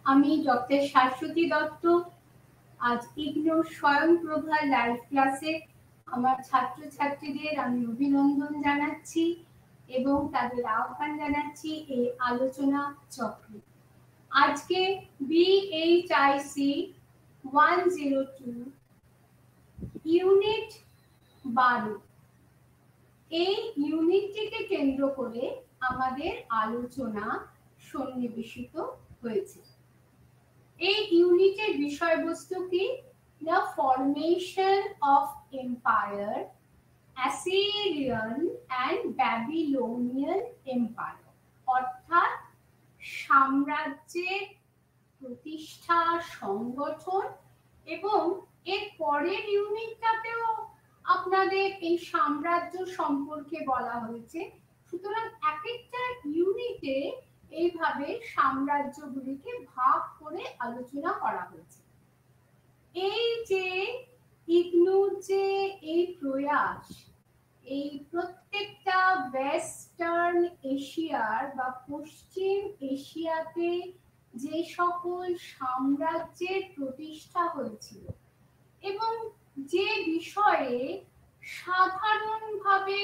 আমি ডক্টর শাশ্বতী দত্ত। আজ ignore স্বয়ংপ্রভা live ক্লাসে আমার ছাত্রছাত্রীদের আমি অভিনন্দন জানাচ্ছি এবং তাদের আহ্বান জানাচ্ছি এই আলোচনা চক্রে। আজকে BHIC 102 ইউনিট 12, এই ইউনিটটিকে কেন্দ্র করে আমাদের আলোচনা সন্নিবেশিত হয়েছে। এই ইউনিটের বিষয়বস্তু কি? The formation of empire, Assyrian and Babylonian empire, অর্থাৎ সাম্রাজ্যের প্রতিষ্ঠা, সংগঠন, এবং এর পরের ইউনিটটাতেও আপনাদের এই সাম্রাজ্য সম্পর্কে বলা হয়েছে। সুতরাং এক একটা ইউনিটে এইভাবে সাম্রাজ্যগুলিকে ভাগ করে আলোচনা করা হয়েছে। এই যে ইগনুর যে এই প্রয়াস, এই প্রত্যেকটা ওয়েস্টার্ন এশিয়ার বা পশ্চিম এশিয়াতে যে সকল সাম্রাজ্যের প্রতিষ্ঠা হয়েছিল এবং যে বিষয়ে সাধারণভাবে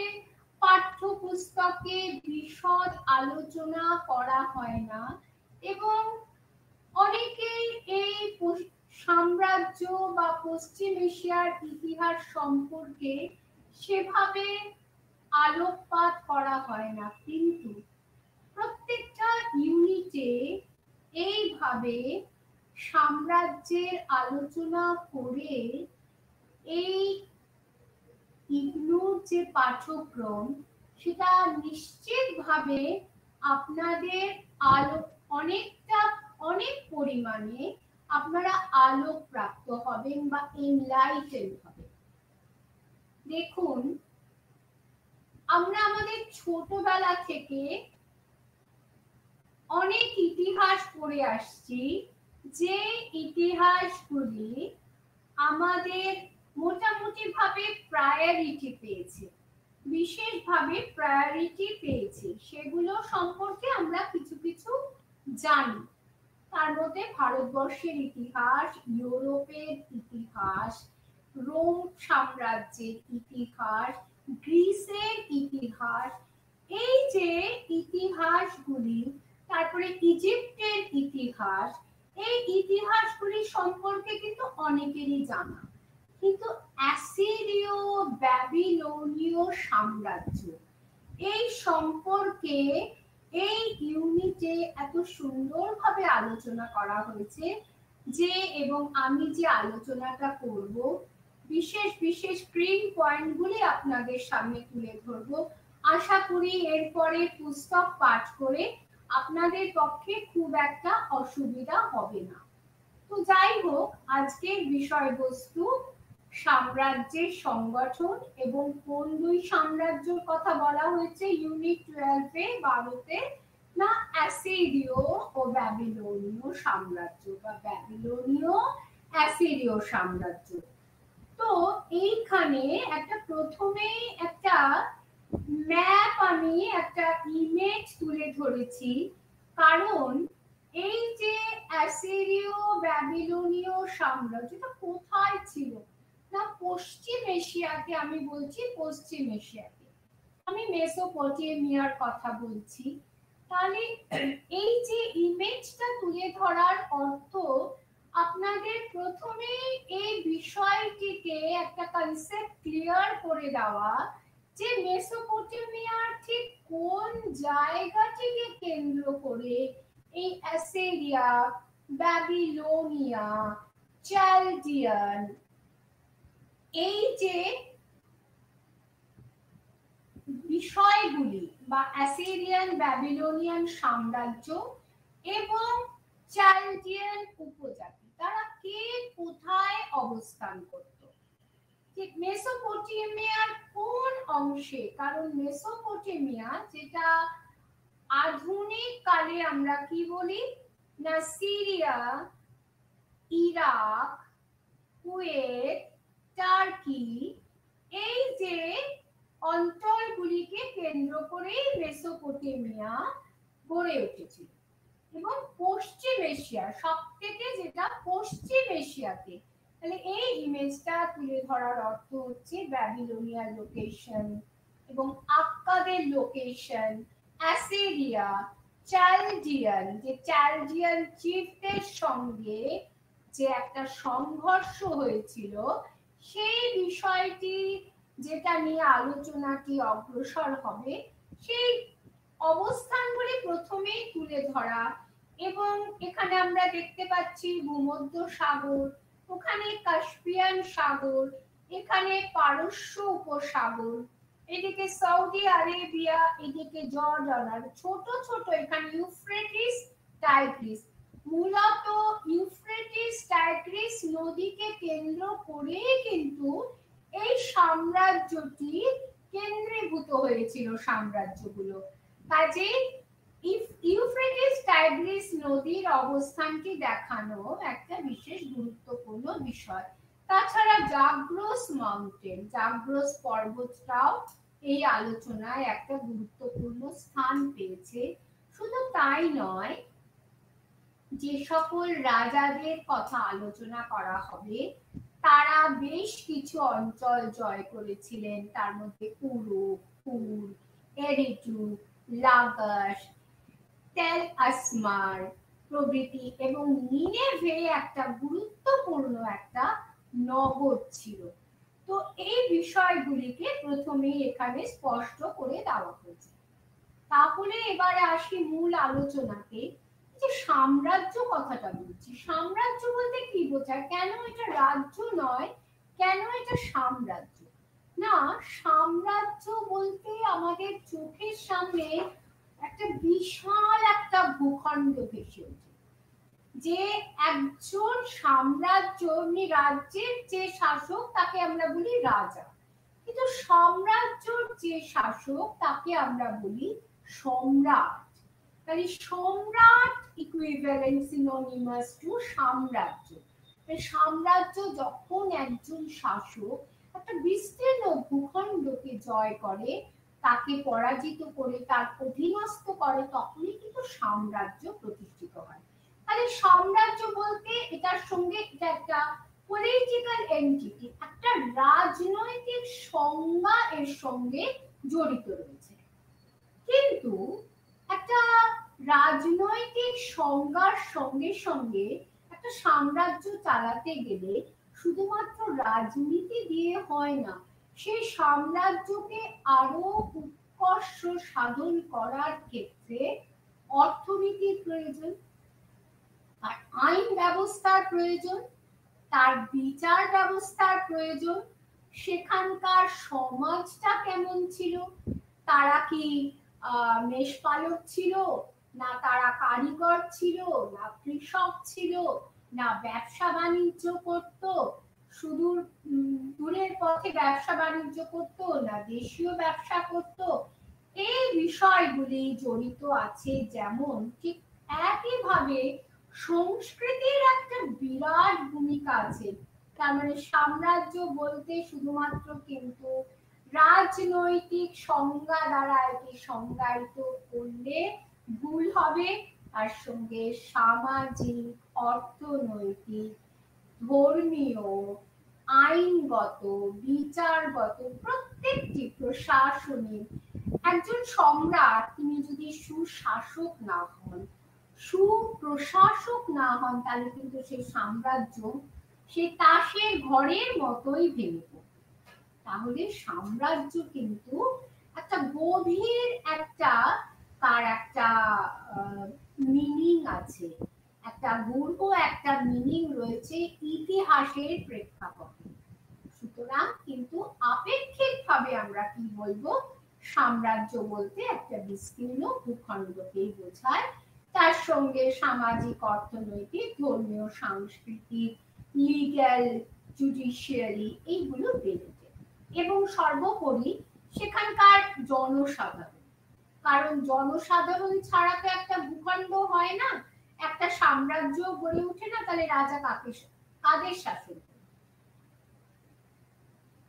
পাঠ্যপুস্তকে বিশদ আলোচনা করা হয় না এবং অনেকেই এই সাম্রাজ্য বা পশ্চিম এশিয়ার ইতিহাস সম্পর্কে সেভাবে আলোকপাত করা হয় না, কিন্তু প্রত্যেকটা ইউনিটে এইভাবে সাম্রাজ্যের আলোচনা করে এই ইগনুর যে পাঠ্যক্রম সেটা নিশ্চিতভাবে আপনাদের অনেক পরিমাণে আপনারা আলোক প্রাপ্ত হবেন বা এনলাইটেন্ড হবেন। দেখুন, আমরা আমাদের ছোটবেলা থেকে অনেক ইতিহাস পড়ে আসছি, যে ইতিহাসগুলি আমাদের মোটামুটি ভাবে প্রায়োরিটি পেয়েছে, বিশেষভাবে প্রায়োরিটি পেয়েছে, সেগুলো সম্পর্কে আমরা কিছু কিছু জানি। তার মধ্যে ভারতবর্ষের ইতিহাস, ইউরোপের ইতিহাস, রোম সাম্রাজ্যের ইতিহাস, গ্রিসের ইতিহাস, এই যে ইতিহাসগুলি, তারপরে ইজিপ্টের ইতিহাস, এই ইতিহাসগুলি সম্পর্কে কিন্তু অনেকেরই জানা, কিন্তু অ্যাসিরীয় ব্যাবিলনীয় সাম্রাজ্য এই সম্পর্কে এই ইউনিটে এত সুন্দরভাবে আলোচনা করা হয়েছে যে, এবং আমি যে আলোচনাটা করব বিশেষ বিশেষ স্ক্রিন পয়েন্টগুলি আপনাদের সামনে তুলে ধরব। আশা করি এরপরে পুস্তক পাঠ করে আপনাদের পক্ষে খুব একটা অসুবিধা হবে না। তো যাই হোক, আজকের বিষয়বস্তু সাম্রাজ্যের সংগঠন এবং কোন দুই সাম্রাজ্যের কথা বলা হয়েছে ইউনিট 12-এ 12-তে, না অ্যাসিরীয় ও ব্যাবিলনীয় সাম্রাজ্য বা ব্যাবিলনীয় অ্যাসিরীয় সাম্রাজ্য। তো এইখানে একটা প্রথমেই একটা ম্যাপ, আমি একটা ইমেজ তুলে ধরেছি, কারণ এই যে অ্যাসিরীয় ব্যাবিলনীয় সাম্রাজ্যটা কোথায় ছিল, না পশ্চিম এশিয়াতে। আমি বলছি পশ্চিম এশিয়াতে, আমি মেসোপটেমিয়ার কথা বলছি। তাহলে এই যে ইমেজটা তুলে ধরার অর্থ আপনাদের প্রথমে এই বিষয়টিকে একটা কনসেপ্ট ক্লিয়ার করে দেওয়া যে মেসোপটেমিয়ার ঠিক কোন জায়গাটিকে কেন্দ্র করে এই অ্যাসিরিয়া, ব্যাবিলোনিয়া, চ্যালডিয়ান, এই যে বিষয়গুলি বা অ্যাসিরিয়ান ব্যাবিলোনিয়ান সাম্রাজ্য এবং চ্যালডিয়ান উপজাতি, তারা কে কোথায় অবস্থান করত, ঠিক মেসোপটেমিয়ার কোন অংশে। কারণ মেসোপটেমিয়া যেটা আধুনিক কালে আমরা কি বলি, না সিরিয়া, ইরাক, কুয়েত, টার্কি, এই যে অঞ্চলগুলিকে কেন্দ্র করে মেসোপটেমিয়া গড়ে উঠেছিল। এবং পশ্চিম এশিয়া, সব থেকে যেটা পশ্চিম এশিয়াতে। তাহলে এই ইমেজটা তুলে ধরার অর্থ হচ্ছে ব্যাবিলনিয়ান লোকেশন এবং আক্কাদের লোকেশন, অ্যাসিরিয়া, চালডিয়ান, যে চালডিয়ান চিফদের সঙ্গে যে একটা সংঘর্ষ হয়েছিল, সেই বিষয়টি যেটা নিয়ে আলোচনাটি অগ্রসর হবে, সেই অবস্থানগুলি প্রথমেই তুলে ধরা। এবং এখানে আমরা দেখতে পাচ্ছি ভূমধ্য সাগর, ওখানে কাস্পিয়ান সাগর, এখানে পারস্য উপসাগর, এদিকে সৌদি আরেবিয়া, এদিকে জর্ডান, আর ছোট ছোট এখানে ইউফ্রেটিস, টাইগ্রিস। মূলত ইউফ্রেটিস টাইগ্রিস নদীকে কেন্দ্র করেই কিন্তু এই সাম্রাজ্যটি কেন্দ্রীভূত হয়েছিল, সাম্রাজ্যগুলো। কাজে ইউফ্রেটিস টাইগ্রিস নদীর অবস্থানটি দেখানো একটা বিশেষ গুরুত্বপূর্ণ বিষয়। তাছাড়া জাগ্রস মাউন্টেন, জাগ্রস পর্বতটাও এই আলোচনায় একটা গুরুত্বপূর্ণ স্থান পেয়েছে। শুধু তাই নয়, যে সকল রাজাদের কথা আলোচনা করা হবে তারা বেশ কিছু অঞ্চল জয় করেছিলেন, তার মধ্যে কুরুক, পুর, এরিটু, লাগাস, তেল আসমার প্রভৃতি। এবং নিনেভে একটা গুরুত্বপূর্ণ একটা নগর ছিল। তো এই বিষয়গুলিকে প্রথমেই এখানে স্পষ্ট করে দেওয়া হয়েছে। তাহলে এবারে আসি মূল আলোচনাতে। যে সাম্রাজ্য কথাটা বলছি, সাম্রাজ্য বলতে কি বোঝায়, কেন এটা রাজ্য নয়, কেন এটা সাম্রাজ্য? না, সাম্রাজ্য বলতে আমাদের চোখের সামনে একটা বিশাল একটা ভূখণ্ড ভেসে ওঠে, যে একজন সাম্রাজ্য, রাজ্যের যে শাসক তাকে আমরা বলি রাজা, কিন্তু সাম্রাজ্যের যে শাসক তাকে আমরা বলি সম্রাট। তাহলে সম্রাট ইকুইভ্যালেন্ট সিনোনিমাস টু সাম্রাজ্য। সাম্রাজ্য যখন একজন শাসক একটা বিস্তীর্ণ ভূখণ্ডকে জয় করে, তাকে পরাজিত করে, তার অধীনস্থ করে, তখনই কিন্তু সাম্রাজ্য প্রতিষ্ঠিত হয়। তাহলে সাম্রাজ্য বলতে এটার সঙ্গে এটা একটা পলিটিক্যাল এন্টিটি, একটা রাজনৈতিক সংজ্ঞা এর সঙ্গে জড়িত রয়েছে। কিন্তু একটা রাজনৈতিক সংজ্ঞার সঙ্গে সঙ্গে একটা সাম্রাজ্য চালাতে গেলে শুধুমাত্র রাজনীতি দিয়ে হয় না, সেই সাম্রাজ্যকে আরো উৎকর্ষ সাধন করার ক্ষেত্রে অর্থনীতির প্রয়োজন, আর আইন ব্যবস্থার প্রয়োজন, তার বিচার ব্যবস্থার প্রয়োজন, সেখানকার সমাজটা কেমন ছিল, তারা কি মেষপালক ছিল, না তারা কারিগর ছিল, না কৃষক ছিল, না ব্যবসা বাণিজ্য করত, সুদূর দূরের পথে ব্যবসা বাণিজ্য করত, না দেশীয় ব্যবসা করত। এই বিষয়গুলি জড়িত আছে। যেমন ঠিক একইভাবে সংস্কৃতির একটা বিরাট ভূমিকা আছে। তার মানে সাম্রাজ্য বলতে শুধুমাত্র কিন্তু রাজনৈতিক সংজ্ঞা দ্বারা এটি সংজ্ঞায়িত করলে ভুল হবে, তার সঙ্গে সামাজিক, অর্থনৈতিক, ধর্মীয়, আইনগত, বিচারগত প্রত্যেকটি প্রশাসনিক, একজন সম্রাট তিনি যদি সুশাসক না হন, সুপ্রশাসক না হন, তাহলে কিন্তু সেই সাম্রাজ্য সে তাসের ঘরের মতোই ভেঙে পড়বে। তাহলে সাম্রাজ্য কিন্তু একটা গভীর একটা, তার একটা মিনিং আছে, একটা গূঢ় একটা মিনিং রয়েছে ইতিহাসের প্রেক্ষাপটে। সুতরাং কিন্তু আপেক্ষিকভাবে আমরা কি বলবো, সাম্রাজ্য বলতে একটা বিস্তীর্ণ ভূখণ্ডকেই বোঝায়, তার সঙ্গে সামাজিক, অর্থনৈতিক, ধর্মীয়, সাংস্কৃতিক, লিগ্যাল, জুডিশিয়ারি এইগুলো বেরোবে। এবং সর্বোপরি সেখানকার জনসাধারণ, কারণ জনসাধারণ ছাড়া তো একটা ভূখণ্ড হয় না, একটা সাম্রাজ্য গড়ে ওঠে না। তাহলে রাজা কাদের শাসন?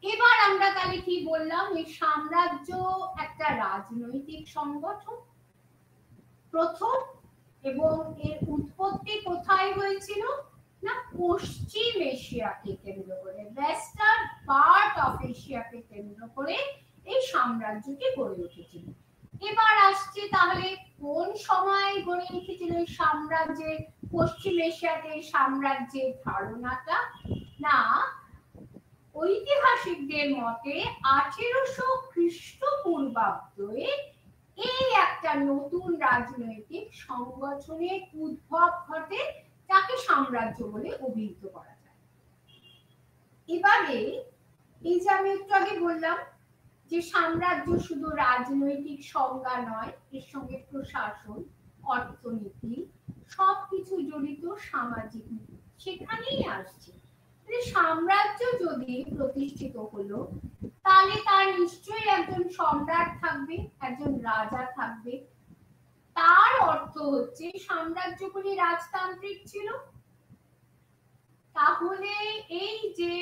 এবার আমরা তাহলে কি বললাম, এই সাম্রাজ্য একটা রাজনৈতিক সংগঠন। প্রথম এবং এর উৎপত্তি কোথায় হয়েছিল না পশ্চিম এশিয়াকে কেন্দ্র করে, ওয়েস্টার্ন পার্ট অফ এশিয়াকে কেন্দ্র করে এই সাম্রাজ্যটি গড়ে উঠেছিল। এবার আসছে তাহলে কোন সময় গড়ে উঠেছিল এই সাম্রাজ্যের, পশ্চিম এশিয়াতে সাম্রাজ্যের ধারণাটা, না ঐতিহাসিকদের মতে 1800 খ্রিস্টপূর্বাব্দে এই একটা নতুন রাজনৈতিক সংগঠনের উদ্ভব ঘটে, যাকে সাম্রাজ্য বলে অভিহিত করা যায়। এবারে এই যে আমি একটু আগে বললাম যে সাম্রাজ্য শুধু রাজনৈতিক সংজ্ঞা নয়, এর সঙ্গে প্রশাসন, অর্থনীতি সবকিছু জড়িত, সামাজিক সেখানেই আসছে। সাম্রাজ্য যদি প্রতিষ্ঠিত হলো তাহলে তার নিশ্চয়ই একজন সম্রাট থাকবে, একজন রাজা থাকবে। তার অর্থ হচ্ছে সাম্রাজ্যগুলি রাজতান্ত্রিক ছিল। তাহলে এই যে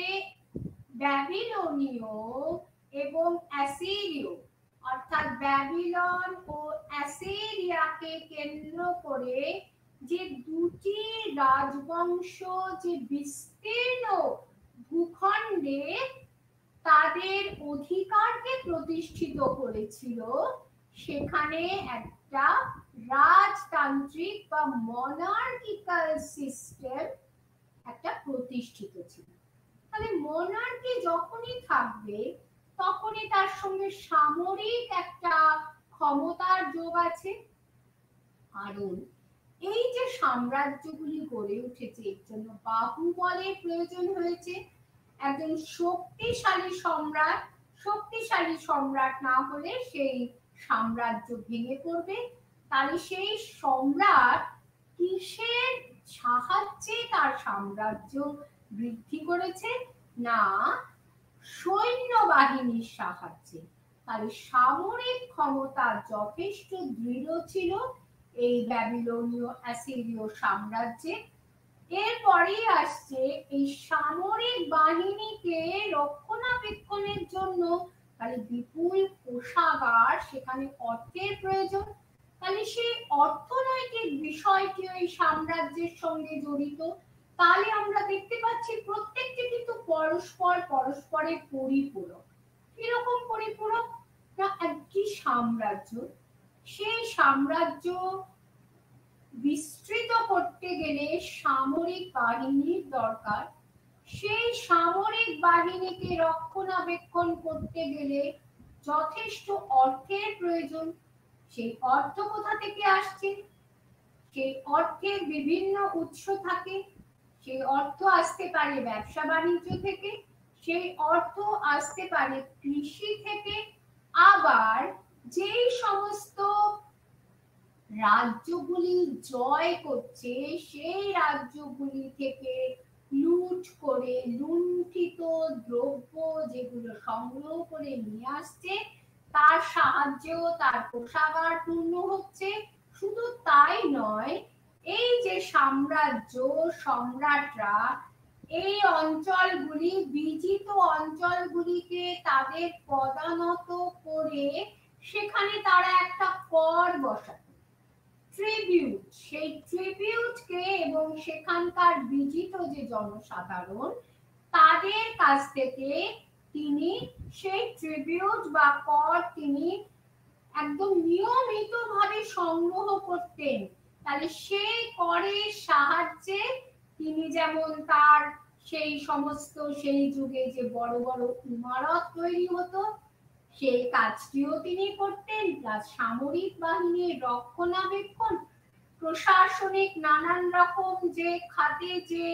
ব্যাবিলনীয় এবং অ্যাসিরীয়, অর্থাৎ ব্যাবিলন ও অ্যাসিরিয়াকে কেন্দ্র করে যে দুটি রাজবংশ যে বিস্তীর্ণ ভূখণ্ডে তাদের অধিকারকে প্রতিষ্ঠিত করেছিল, সেখানে একটা রাজতান্ত্রিক বা মনার্কিক্যাল সিস্টেম একটা প্রতিষ্ঠিত ছিল। তাহলে মনার্কি যখনই থাকবে তখনই তার সঙ্গে সামরিক একটা ক্ষমতার যোগ আছে। কারণ এই যে সাম্রাজ্যগুলি গড়ে উঠেছে এর জন্য বাহুবলের প্রয়োজন হয়েছে। একজন শক্তিশালী সম্রাট না হলে সেই সাম্রাজ্য ভেঙে পড়বে। তাহলে সেই সম্রাট কিসের সাহায্যে তার সাম্রাজ্য বৃদ্ধি করেছে, না সৈন্যবাহিনীর সাহায্যে। তাহলে সামরিক ক্ষমতা যথেষ্ট দৃঢ় ছিল এই ব্যাবিলনীয় অ্যাসিরীয় সাম্রাজ্যে। এরপরেই আসছে এই সামরিক বাহিনীকে রক্ষণাবেক্ষণের জন্য তাহলে বিপুল কোষাগার, সেখানে অর্থের প্রয়োজন। তাহলে সেই অর্থনৈতিক বিষয়টি ওই সাম্রাজ্যের সঙ্গে জড়িত। তাহলে আমরা দেখতে পাচ্ছি প্রত্যেকটি কিন্তু পরস্পরের পরিপূরক। কিরকম পরিপূরক, না একটি সাম্রাজ্য, সেই সাম্রাজ্য বিস্তৃত করতে গেলে সামরিক বাহিনীর দরকার। সেই সামরিক বাহিনীকে রক্ষণাবেক্ষণ করতে গেলে যথেষ্ট অর্থের প্রয়োজন। সেই অর্থ কোথা থেকে আসছে, সেই অর্থের বিভিন্ন উৎস থাকে। সেই অর্থ আসতে পারে ব্যবসা বাণিজ্য থেকে, সেই অর্থ আসতে পারে কৃষি থেকে, আবার যেই সমস্ত রাজ্যগুলি জয় করছে সেই রাজ্যগুলি থেকে লুট করে লুণ্ঠিত দ্রব্য যেগুলো সংগ্রহ করে নিয়ে আসছে, তার সাহায্যেও তার কোষাগার পূর্ণ হচ্ছে। শুধু তাই নয়, এই যে সাম্রাজ্য সম্রাটরা এই অঞ্চলগুলি, বিজিত অঞ্চলগুলিকে তাদের পদানত করে সেখানে তারা একটা কর বসায়, ট্রিবিউট। সেই ট্রিবিউটকে এবং সেখানকার বিজিত যে জনসাধারণ তাদের কাছ থেকে তিনি সেই ট্রিবিউট বা কর তিনি একদম নিয়মিতভাবে সংগ্রহ করতেন। তাহলে সেই করের সাহায্যে তিনি যেমন তার সেই সমস্ত সেই যুগে যে বড় বড় ইমারত তৈরি হতো সেই কাজটিও তিনি করতেন, প্লাস সামরিক বাহিনীর রক্ষণাবেক্ষণ, প্রশাসনিক নানান রকম যে খাতে যে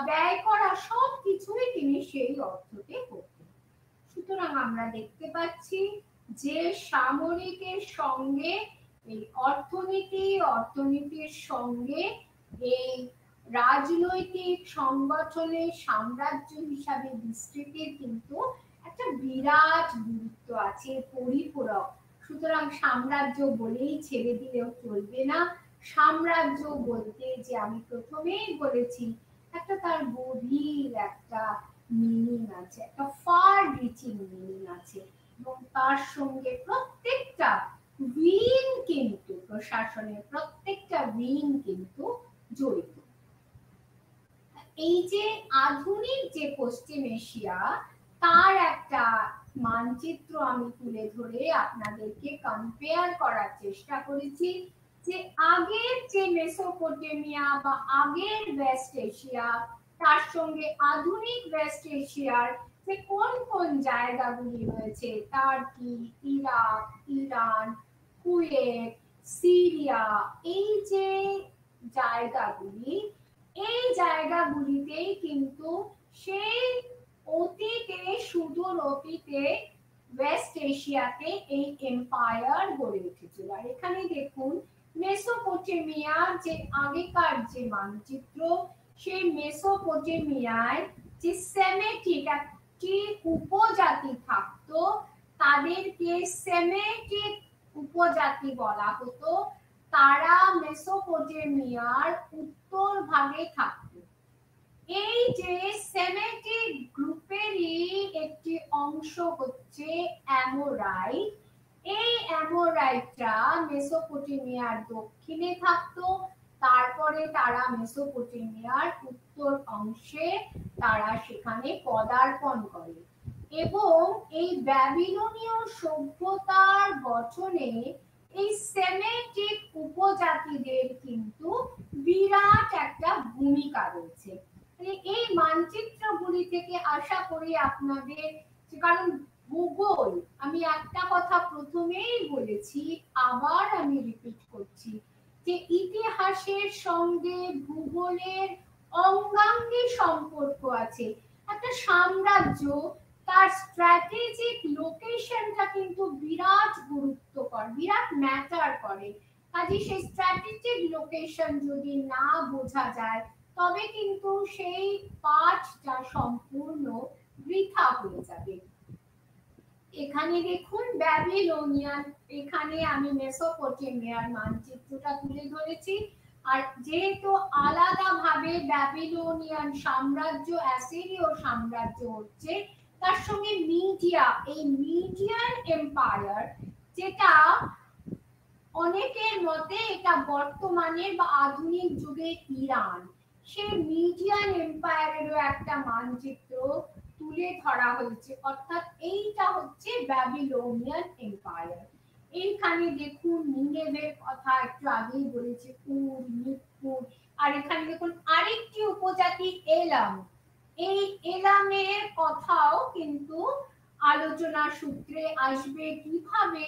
ব্যয় করা, সব কিছুই তিনি সেই অর্থতে করতেন। সুতরাং আমরা দেখতে পাচ্ছি যে সামরিকের সঙ্গে এই অর্থনীতির সঙ্গে এই রাজনৈতিক সংগঠনের সাম্রাজ্য হিসাবে বিস্তৃতির কিন্তু একটা বিরাট গুরুত্ব আছে, পরিপূরক। সুতরাং সাম্রাজ্য বলেই ছেড়ে দিলেও চলবে না। সাম্রাজ্য বলতে যে আমি প্রথমেই বলেছি একটা তার গভীর একটা মিনিং আছে, একটা ফার রিচিং মিনিং আছে, এবং তার সঙ্গে প্রত্যেকটা উইং কিন্তু প্রশাসনের প্রত্যেকটা উইং কিন্তু জড়িত। এই যে আধুনিক যে পশ্চিম এশিয়া তার একটা মানচিত্র আমি তুলে ধরে আপনাদেরকে কম্পেয়ার করার চেষ্টা করেছি যে আগের যে মেসোপটেমিয়া বা আগের ওয়েস্ট এশিয়া তার সঙ্গে আধুনিক ওয়েস্ট এশিয়ার যে কোন কোন জায়গাগুলি রয়েছে, turkey, Iraq, Iran, Kuwait, Syria, এই যে জায়গাগুলি, এই জায়গাগুলিতেই কিন্তু সেই অতীতে, সুদূর অতীতে ওয়েস্ট এশিয়াতে এই এম্পায়ার গড়ে উঠেছিল। আর এখানে দেখুন মেসোপটেমিয়ার যে আগেকার যে মানচিত্র, সেই মেসোপটেমিয়ায় যে সেমেটিক একটি উপজাতি থাকতো, তাদেরকে সেমেটিক উপজাতি বলা হতো। তারা মেসোপটেমিয়ার উত্তর ভাগে থাকত। এই যে সেমেটিক গ্রুপেরই একটি অংশ হচ্ছে অ্যামোরাইট। এই অ্যামোরাইটরা মেসোপটেমিয়ার দক্ষিণে থাকতো, তারপরে তারা মেসোপটেমিয়ার উত্তর অংশে তারা সেখানে পদার্পণ করে এবং এই ব্যাবিলনীয় সভ্যতার গঠনে এই সেমেটিক উপজাতিদের কিন্তু বিরাট একটা ভূমিকা রয়েছে। এই মানচিত্রগুলি থেকে আশা করি আপনাদের, কারণ ভূগোল, আমি একটা কথা প্রথমেই বলেছি, আবার আমি রিপিট করছি যে ইতিহাসের সঙ্গে ভূগোলের অঙ্গাঙ্গী সম্পর্ক আছে। একটা সাম্রাজ্য তার স্ট্র্যাটেজিক লোকেশনটা কিন্তু বিরাট গুরুত্বকর, বিরাট ম্যাটার করে। কাজে সেই স্ট্র্যাটেজিক লোকেশন যদি না বোঝা যায় তবে কিন্তু সেই পাঠটা সম্পূর্ণ বৃথা হয়ে যাবে। এখানে দেখুন ব্যাবিলনিয়ান, এখানে আমি মেসোপটেমিয়ার মানচিত্রটা তুলে ধরেছি। আর যেহেতু আলাদাভাবে ব্যাবিলনিয়ান সাম্রাজ্য, অ্যাসিরীয় সাম্রাজ্য হচ্ছে, তার সঙ্গে মিডিয়া, এই মিডিয়ান এম্পায়ার, যেটা অনেকের মতে এটা বর্তমানের বা আধুনিক যুগের ইরান, সেই মিডিয়ান এম্পায়ারেরও একটা মানচিত্র তুলে ধরা হয়েছে। অর্থাৎ এইটা হচ্ছে ব্যাবিলনিয়ান এম্পায়ার। এইখানে দেখুন নিনেভের কথা একটু আগেই বলেছি, উর, নিপ্পুর। আর এখানে দেখুন আরেকটি উপজাতি এলাম, এই এলামের কথাও কিন্তু আলোচনার সূত্রে আসবে, কিভাবে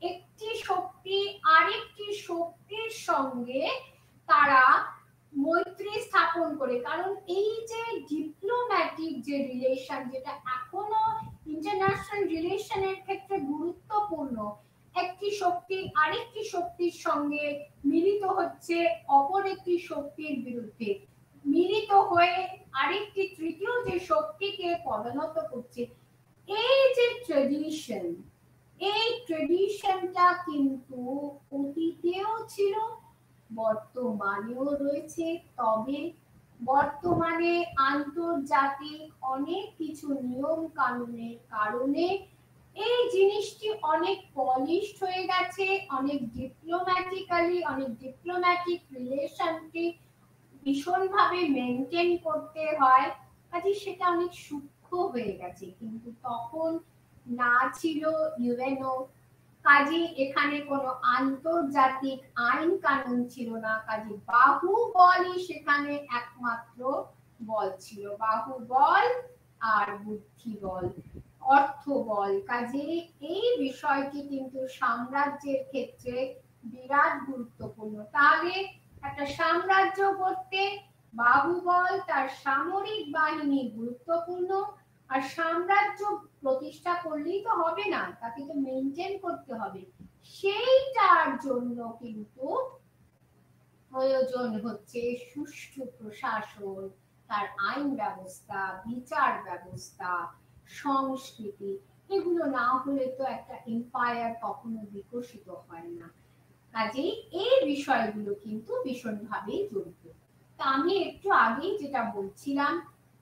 একটি শক্তি আরেকটি শক্তির সঙ্গে তারা মৈত্রী স্থাপন করে। কারণ এই যে ডিপ্লোম্যাটিক যে রিলেশন, যেটা এখনো ইন্টারন্যাশনাল রিলেশনের ক্ষেত্রে গুরুত্বপূর্ণ, একটি শক্তি আরেকটি শক্তির সঙ্গে মিলিত হচ্ছে অপর একটি শক্তির বিরুদ্ধে, মিলিত হয়ে আরেকটি তৃতীয় যে শক্তিকে পদানত করছে। এই যে ট্রেডিশন, এই ট্রেডিশনটা কিন্তু অতীতেও ছিল, বর্তমানেও রয়েছে। তবে বর্তমানে আন্তর্জাতিক অনেক কিছু নিয়ম কানুনের কারণে এই জিনিসটি অনেক পলিশড হয়ে গেছে, অনেক ডিপ্লোম্যাটিক্যালি, অনেক ডিপ্লোম্যাটিক রিলেশনটি ভীষণভাবে মেনটেন করতে হয়, কাজে সেটা অনেক সূক্ষ্ম হয়ে গেছে। কিন্তু তখন না ছিল ইউএনও, কাজে এখানে কোনো আন্তর্জাতিক আইন কানুন ছিল না। কাজে বাহুবলই সেখানে একমাত্র বল ছিল, বাহুবল আর বুদ্ধিবল, অর্থবল। কাজে এই বিষয়টি কিন্তু সাম্রাজ্যের ক্ষেত্রে বিরাট গুরুত্বপূর্ণ। তাহলে একটা সাম্রাজ্য করতে বাহুবল, তার সামরিক বাহিনী গুরুত্বপূর্ণ। আর সাম্রাজ্য প্রতিষ্ঠা করলেই তো হবে না, তাকে তো মেনটেন করতে হবে। সেইটার জন্য কিন্তু প্রয়োজন হচ্ছে সুষ্ঠু প্রশাসন, তার আইন ব্যবস্থা, বিচার ব্যবস্থা, সংস্কৃতি। এগুলো না হলে তো একটা এম্পায়ার কখনো বিকশিত হয় না। কাজেই এই বিষয়গুলো কিন্তু ভীষণভাবে জড়িত। তা আমি একটু আগেই যেটা বলছিলাম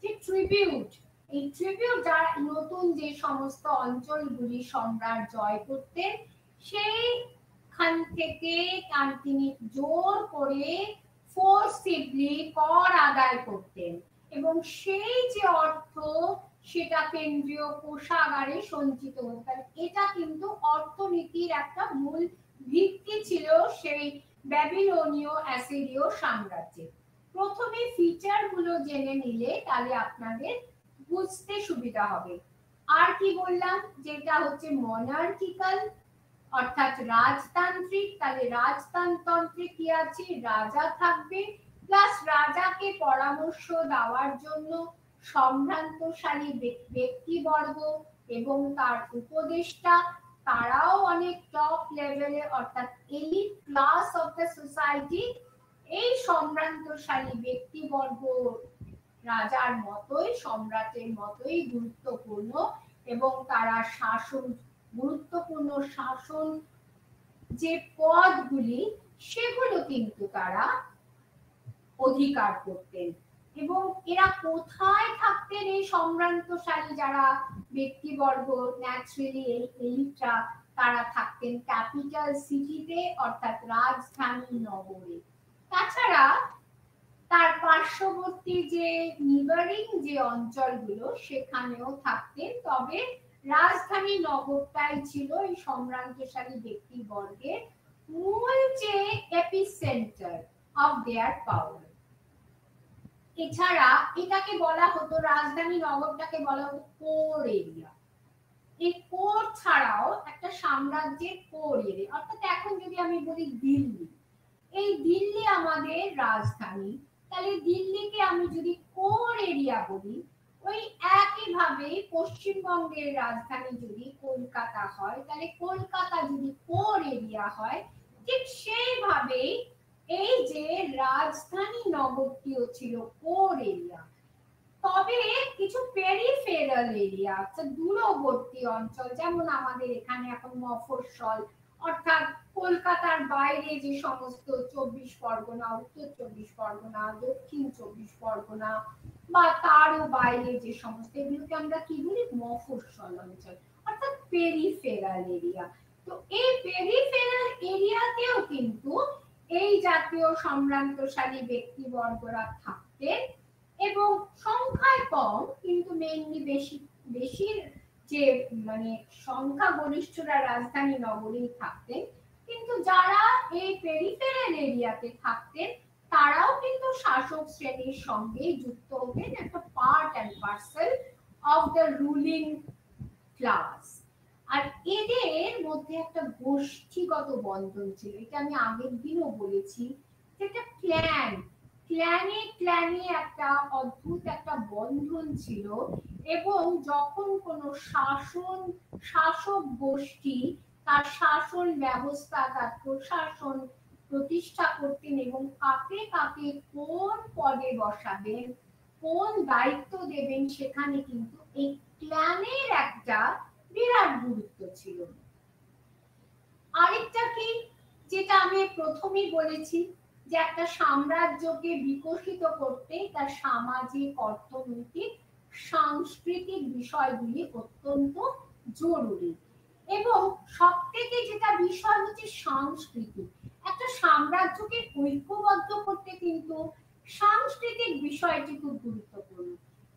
যে ট্রিবিউট, এই ট্রিবিউট যারা নতুন যে সমস্ত অঞ্চলগুলি সম্রাট জয় করতেন, সেইখান থেকে তিনি জোর করে ফোর্সিভলি কর আদায় করতেন এবং সেই যে অর্থ সেটা কেন্দ্রীয় কোষাগারে সঞ্চিত হতো। এটা কিন্তু অর্থনীতির একটা মূল ভিত্তি ছিল সেই ব্যাবিলনীয় অ্যাসিরীয় সাম্রাজ্যের। প্রথমে ফিচার গুলো জেনে নিলে তাহলে আপনাদের বুঝতে সুবিধা হবে। আর কি বললাম, যেটা হচ্ছে মনার্কিক্যাল অর্থাৎ রাজতান্ত্রিক, তাহলে রাজতন্ত্রে কি আছে, রাজা থাকবে, প্লাস রাজাকে পরামর্শ দেওয়ার জন্য সম্ভ্রান্তশালী ব্যক্তিবর্গ এবং তার উপদেষ্টা, তারাও অনেক টপ লেভেলে অর্থাৎ elite class of the society. এই সম্ভ্রান্তশালী ব্যক্তিবর্গ রাজার মতোই, সম্রাটের মতোই গুরুত্বপূর্ণ এবং তারা শাসন, গুরুত্বপূর্ণ শাসন যে পদগুলি সেগুলো কিন্তু তারা অধিকার করতেন। এবং এরা কোথায় থাকতেন এই সম্ভ্রান্তশালী যারা ব্যক্তিবর্গ, ন্যাচারালি এই এলিটরা, তারা থাকতেন ক্যাপিটাল সিটিতে অর্থাৎ রাজধানী নগরে। তাছাড়া তার পার্শ্ববর্তী যে নিবারিং যে অঞ্চলগুলো সেখানেও থাকতেন, তবে রাজধানী নগরটাই ছিল এই সম্ভ্রান্তশালী ব্যক্তিবর্গের মূল যে এপিসেন্টার অফ দেয়ার পাওয়ার। এছাড়া এটাকে বলা হতো, রাজধানী নগরটাকে বলা হতো কোর এরিয়া। এই কোর ছাড়াও একটা সাম্রাজ্যের কোর এরিয়া, অর্থাৎ এখন যদি আমি বলি দিল্লি, এই দিল্লি আমাদের রাজধানী, তাহলে দিল্লিকে আমি যদি কোর এরিয়া বলি, ওই একইভাবে পশ্চিমবঙ্গের রাজধানী যদি কলকাতা হয়, তাহলে কলকাতা যদি কোর এরিয়া হয়, ঠিক সেইভাবেই এই যে রাজধানী নগরটিও ছিল কোর এরিয়া। তবে কিছু পেরিফেরাল এরিয়া, অর্থাৎ দূরবর্তী অঞ্চল, যেমন আমাদের এখানে এখন মফস্বল, অর্থাৎ কলকাতার বাইরে যে সমস্ত 24 পরগনা, উত্তর 24 পরগনা, দক্ষিণ 24 পরগনা বা তারও বাইরে যে সমস্ত, এগুলোকে আমরা কি বলি, মফস্বল অঞ্চল অর্থাৎ পেরিফেরাল এরিয়া। তো এই পেরিফেরাল এরিয়াতেও কিন্তু এই জাতীয় সম্ভ্রান্তশালী ব্যক্তিবর্গরা থাকতেন এবং সংখ্যায় কম, কিন্তু মেইনলি বেশির যে মানে সংখ্যাগরিষ্ঠরা রাজধানী নগরেই থাকতেন। কিন্তু যারা এই পেরিফেরাল এরিয়াতে থাকতেন তারাও কিন্তু শাসক শ্রেণীর সঙ্গে যুক্ত হতেন, একটা part and parcel of the ruling class. আর এদের মধ্যে একটা গোষ্ঠীগত বন্ধন ছিল, এটা আমি আগের দিনও বলেছি, যেটা ক্ল্যানে একটা অদ্ভুত একটা বন্ধন ছিল। এবং যখন কোনো শাসক গোষ্ঠী তার শাসন ব্যবস্থা, তার প্রশাসন প্রতিষ্ঠা করতেন এবং কাকে কাকে কোন পদে বসাবেন, কোন দায়িত্ব দেবেন, সেখানে কিন্তু এই ক্ল্যানের একটা বিরাট গুরুত্ব ছিল। আরেকটা কি, যেটা আমি প্রথমেই বলেছি, যে একটা সাম্রাজ্যকে বিকশিত করতে তার সামাজিক, অর্থনৈতিক, সাংস্কৃতিক বিষয়গুলি অত্যন্ত জরুরি। এবং সব থেকে যেটা বিষয় হচ্ছে সংস্কৃতি। একটা সাম্রাজ্যকে ঐক্যবদ্ধ করতে কিন্তু সাংস্কৃতিক বিষয়টি খুব গুরুত্বপূর্ণ।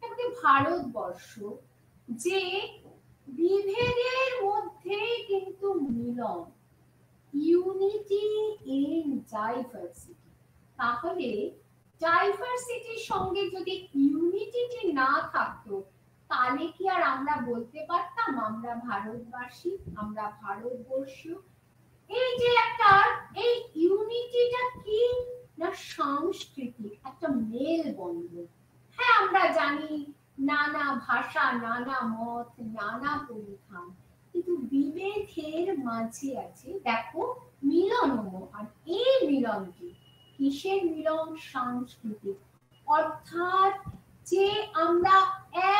আমাদের ভারতবর্ষ যে বিভেদের মধ্যেই কিন্তু মিলন, ইউনিটি ইন ডাইভার্সিটি। তাহলে ডাইভার্সিটির সঙ্গে যদি ইউনিটিটি না থাকতো, তাহলে কি আর আমরা বলতে পারতাম আমরা ভারতবাসী, আমরা ভারতবর্ষীয়? এই যে একটা, এই ইউনিটিটা কি না, সাংস্কৃতিক একটা মেলবন্ধন। হ্যাঁ, আমরা জানি নানা ভাষা, নানা মত, নানা পরিধান, কিন্তু বিভেদের মাঝে আছে দেখো মিলন। আর এই মিলনটি কিসের মিলন? সাংস্কৃতিক। অর্থাৎ যে আমরা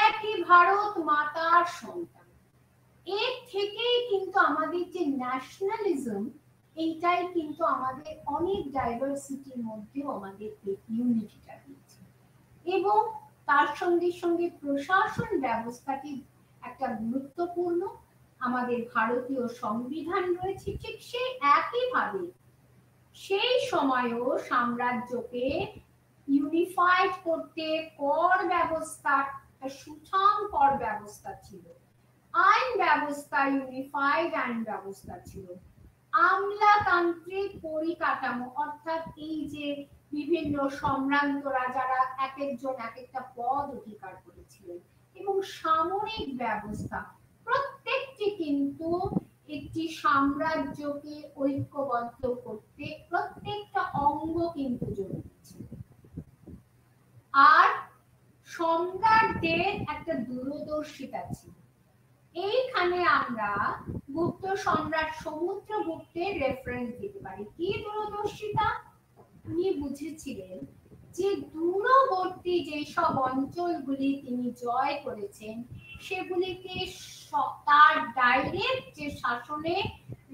একই ভারত মাতার সন্তান, এর থেকেই কিন্তু আমাদের যে ন্যাশনালিজম, এইটাই কিন্তু আমাদের অনেক ডাইভার্সিটির মধ্যেও আমাদের ইউনিটিটা দিয়েছে। এবং তার সঙ্গে সঙ্গে প্রশাসন ব্যবস্থাটি একটা গুরুত্বপূর্ণ। আমাদের ভারতীয় সংবিধান রয়েছে, ঠিক সেই একইভাবে সেই সময়ও সাম্রাজ্যকে ইউনিফাইড করতে কর ব্যবস্থা, সুঠাম কর ব্যবস্থা ছিল, আইন ব্যবস্থা ইউনিফাইড আইন ব্যবস্থা ছিল, আমলাতান্ত্রিক পরিকাঠামো, অর্থাৎ এই যে বিভিন্ন সম্ভ্রান্তরা যারা এক একজন এক একটা পদ অধিকার করেছিলেন, এবং সামরিক ব্যবস্থা, প্রত্যেকটি কিন্তু একটি সাম্রাজ্যকে ঐক্যবদ্ধ করতে প্রত্যেকটা অঙ্গ কিন্তু জড়িত ছিল। আর সম্রাটদের একটা দূরদর্শিতা ছিল। এইখানে আমরা গুপ্ত সম্রাট সমুদ্রগুপ্তের রেফারেন্স দিতে পারি। কি দূরদর্শিতা? উনি বুঝেছিলেন যে দূরবর্তী যেসব অঞ্চলগুলি তিনি জয় করেছেন সেগুলিকে তার ডাইরেক্ট যে শাসনে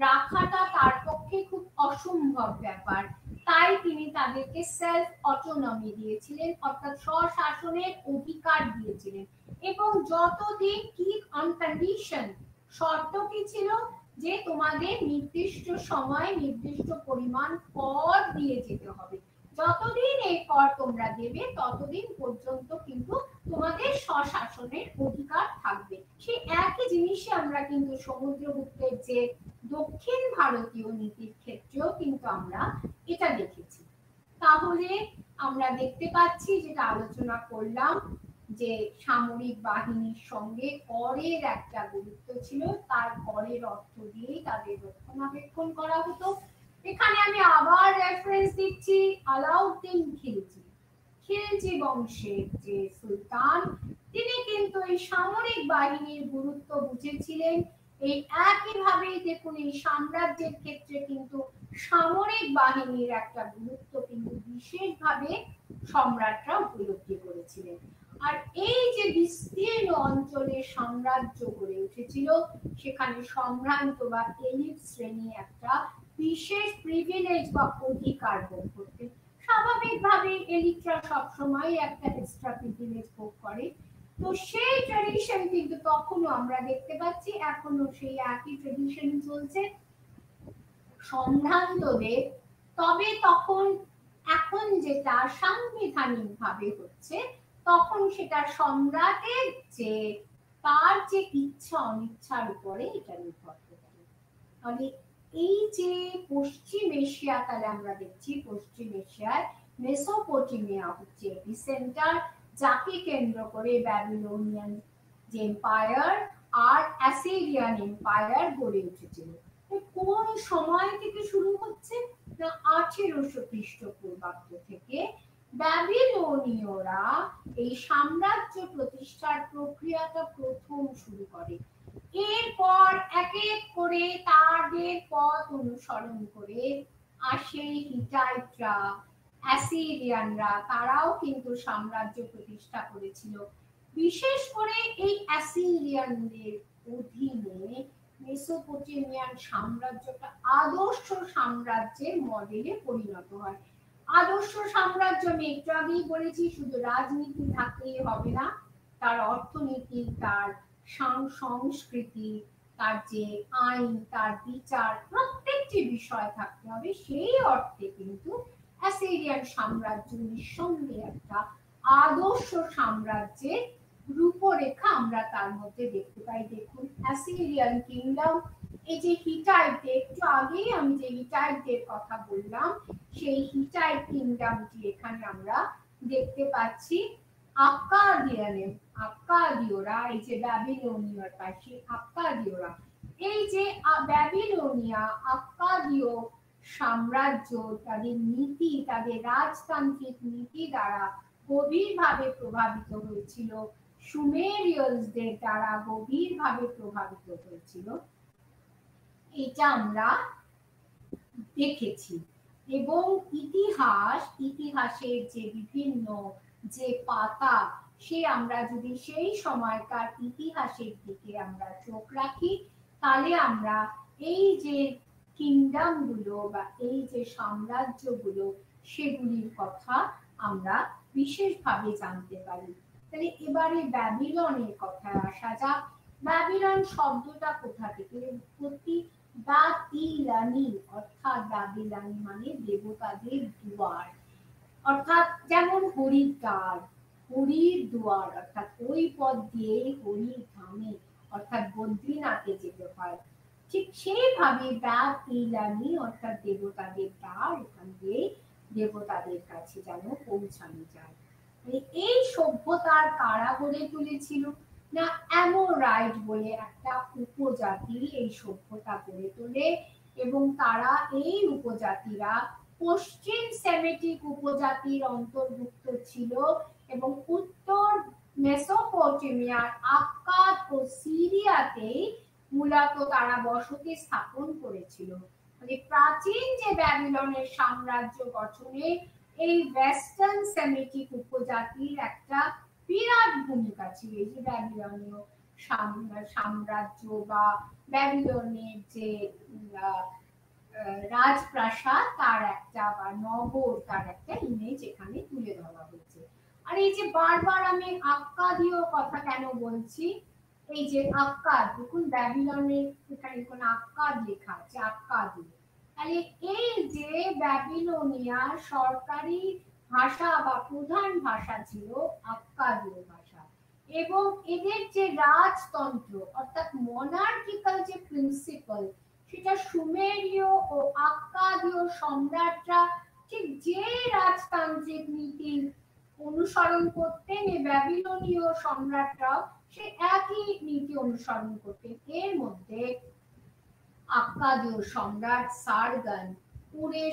রাখাটা তার পক্ষে খুব অসম্ভব ব্যাপার, তাই তিনি তাদেরকে সেলফ অটোনমি দিয়েছিলেন, অর্থাৎ স্বশাসনের অধিকার দিয়েছিলেন। এবং যতদিন কি অন কন্ডিশন, শর্ত কি ছিল, যে তোমাদের নির্দিষ্ট সময় নির্দিষ্ট পরিমাণ কর দিয়ে যেতে হবে, যতদিন এই কর তোমরা দেবে ততদিন পর্যন্ত কিন্তু তোমাদের স্বশাসনের অধিকার থাকবে। সেই একই জিনিসই আমরা কিন্তু সমুদ্রগুপ্তের যে দক্ষিণ ভারতীয় নীতির ক্ষেত্রেও কিন্তু আমরা এটা দেখেছি। তাহলে আমরা দেখতে পাচ্ছি, যেটা আলোচনা করলাম, যে সামরিক বাহিনীর সঙ্গে করের একটা গুরুত্ব ছিল, তার করের অর্থ দিয়েই তাদের রক্ষণাবেক্ষণ করা হতো। এখানে আমি আবার রেফারেন্স দিচ্ছি আলাউদ্দিন খিলজি, খিলজি বংশের যে সুলতান, তিনি কিন্তু এই সামরিক বাহিনীর গুরুত্ব বুঝেছিলেন। এই একইভাবে দেখুন এই সাম্রাজ্যের ক্ষেত্রে কিন্তু সামরিক বাহিনীর একটা গুরুত্ব কিন্তু বিশেষভাবে সম্রাটরা উপলব্ধি করেছিলেন। আর এই যে বিস্তীর্ণ অঞ্চলে সাম্রাজ্য গড়ে উঠেছিল, সেখানে সম্ভ্রান্ত বা এলিট শ্রেণী একটা বিশেষ প্রিভিলেজ বা অধিকার ভোগ করতে। স্বাভাবিকভাবে এলিটরা সবসময় একটা এক্সট্রা প্রিভিলেজ ভোগ করে। তো সেই ট্র্যাডিশন কিন্তু তখনও আমরা দেখতে পাচ্ছি, এখনো সেই একই ট্র্যাডিশন চলছে সম্ভ্রান্তদের। তবে তখন এখন যেটা সাংবিধানিক ভাবে হচ্ছে, তখন সেটা সম্রাটের যে তার যে ইচ্ছা অনিচ্ছার উপরে এটা নির্ভর করে। তাহলে এই যে পশ্চিম এশিয়া, তাহলে আমরা দেখছি পশ্চিম এশিয়ায় মেসোপটেমিয়া হচ্ছে এপিসেন্টার, যাকে কেন্দ্র করে ব্যাবিলনিয়ান যে এম্পায়ার আর অ্যাসিরিয়ান এম্পায়ার গড়ে উঠেছিল। কোন সময় থেকে শুরু হচ্ছে না, 1800 খ্রিস্টপূর্বাব্দ থেকে ব্যাবিলনীয়রা এই সাম্রাজ্য প্রতিষ্ঠার প্রক্রিয়াটা প্রথম শুরু করে। এরপর এক এক করে তাদের পথ অনুসরণ করে আসে হিটাইটরা, অ্যাসিরিয়ানরা, তারাও কিন্তু সাম্রাজ্য প্রতিষ্ঠা করেছিল। বিশেষ করে এই অ্যাসিরিয়ানদের অধীনে মেসোপটেমিয়ান সাম্রাজ্যটা আদর্শ সাম্রাজ্যের মডেলে পরিণত হয়। আদর্শ সাম্রাজ্য আমি একটু আগেই বলেছি, শুধু রাজনীতি থাকলেই হবে না, তার অর্থনীতি, তার সংস্কৃতি, তার যে আইন, তার বিচার, প্রত্যেকটি বিষয় থাকতে হবে। সেই অর্থে কিন্তু অ্যাসিরিয়ান সাম্রাজ্য নিঃসন্দেহে একটা আদর্শ সাম্রাজ্যের রূপরেখা আমরা তার মধ্যে দেখতে পাই। দেখুন অ্যাসিরিয়ান কিংডম, এই যে হিটাইটদের, একটু আগেই আমি যে হিটাইটদের কথা বললাম, সেই হিটাইট কিংডমটি এখানে আমরা দেখতে পাচ্ছি। আক্কাদীয়রা, এই যে ব্যাবিলনিয়ার পাশে আক্কাদীয়রা, এই যে ব্যাবিলনিয়া আক্কাদীয় সাম্রাজ্য তাদের নীতি, তাদের রাজতান্ত্রিক নীতি দ্বারা গভীরভাবে প্রভাবিত হয়েছিল, সুমেরিয়ানদের দ্বারা গভীরভাবে প্রভাবিত হয়েছিল, এটা আমরা দেখেছি। এবং ইতিহাসের যে বিভিন্ন যে পাতা, সে আমরা যদি সেই সময়কার ইতিহাসের দিকে আমরা চোখ রাখি, তাহলে আমরা এই যে কিংডম গুলো বা এই যে সাম্রাজ্যগুলো, সেগুলির কথা আমরা বিশেষভাবে জানতে পারি। তাহলে এবারে ব্যাবিলনের কথায় আসা যাক। ব্যাবিলন শব্দটা কোথা থেকে উৎপত্তি? দাতিলানি, অর্থাৎ দাবিলানি মানে দেবতাদের দুয়ার, অর্থাৎ যেমন হরিদ্বার, হরির দুয়ার, অর্থাৎ ওই পথ দিয়ে হরির ধামে অর্থাৎ বদ্রীনাথে যেতে হয়। ঠিক সেইভাবে দাতিলানি অর্থাৎ দেবতাদের দ্বার, এখান দিয়ে দেবতাদের কাছে যেন পৌঁছানো যায়। এই সভ্যতার কারা গড়ে তুলেছিল? না অ্যামোরাইট বলে একটা উপজাতি এই সভ্যতা গড়ে তোলে, এবং তারা এই উপজাতিরা পশ্চিম সেমেটিক উপজাতির অন্তর্ভুক্ত ছিল এবং উত্তর মেসোপটেমিয়ার আক্কাদ ও সিরিয়াতে মূলত তারা বসতি স্থাপন করেছিল। মানে প্রাচীন যে ব্যাবিলনের সাম্রাজ্য গঠনে এই ওয়েস্টার্ন সেমেটিক উপজাতির একটা বিরাট ভূমিকা ছিল। এই যে ব্যাবিলনীয় সাম্রাজ্য বা ব্যাবিলনের যে রাজপ্রাসাদ তার একটা বা নগর তার একটা ইমেজ এখানে তুলে ধরা হয়েছে। আর এই যে বারবার আমি আক্কাদীয় কথা কেন বলছি, এই যে আক্কাদ, দেখুন ব্যাবিলনের এখানে কোন আক্কাদ লেখা আছে, আক্কাদীয়। তাহলে এই যে ব্যাবিলনিয়ার সরকারি ভাষা বা প্রধান ভাষা ছিল আক্কাদীয় ভাষা, এবং এদের যে রাজতন্ত্র অর্থাৎ মনার্কিক্যাল যে প্রিন্সিপাল, সেটা সুমেরীয় ও আক্কাদীয় সম্রাটরা ঠিক যে রাজতান্ত্রিক নীতি অনুসরণ করতেন, এই ব্যাবিলনীয় সম্রাটরাও সে একই নীতি অনুসরণ করতেন। এর মধ্যে আক্কাদীয় সম্রাট সারগান পুরে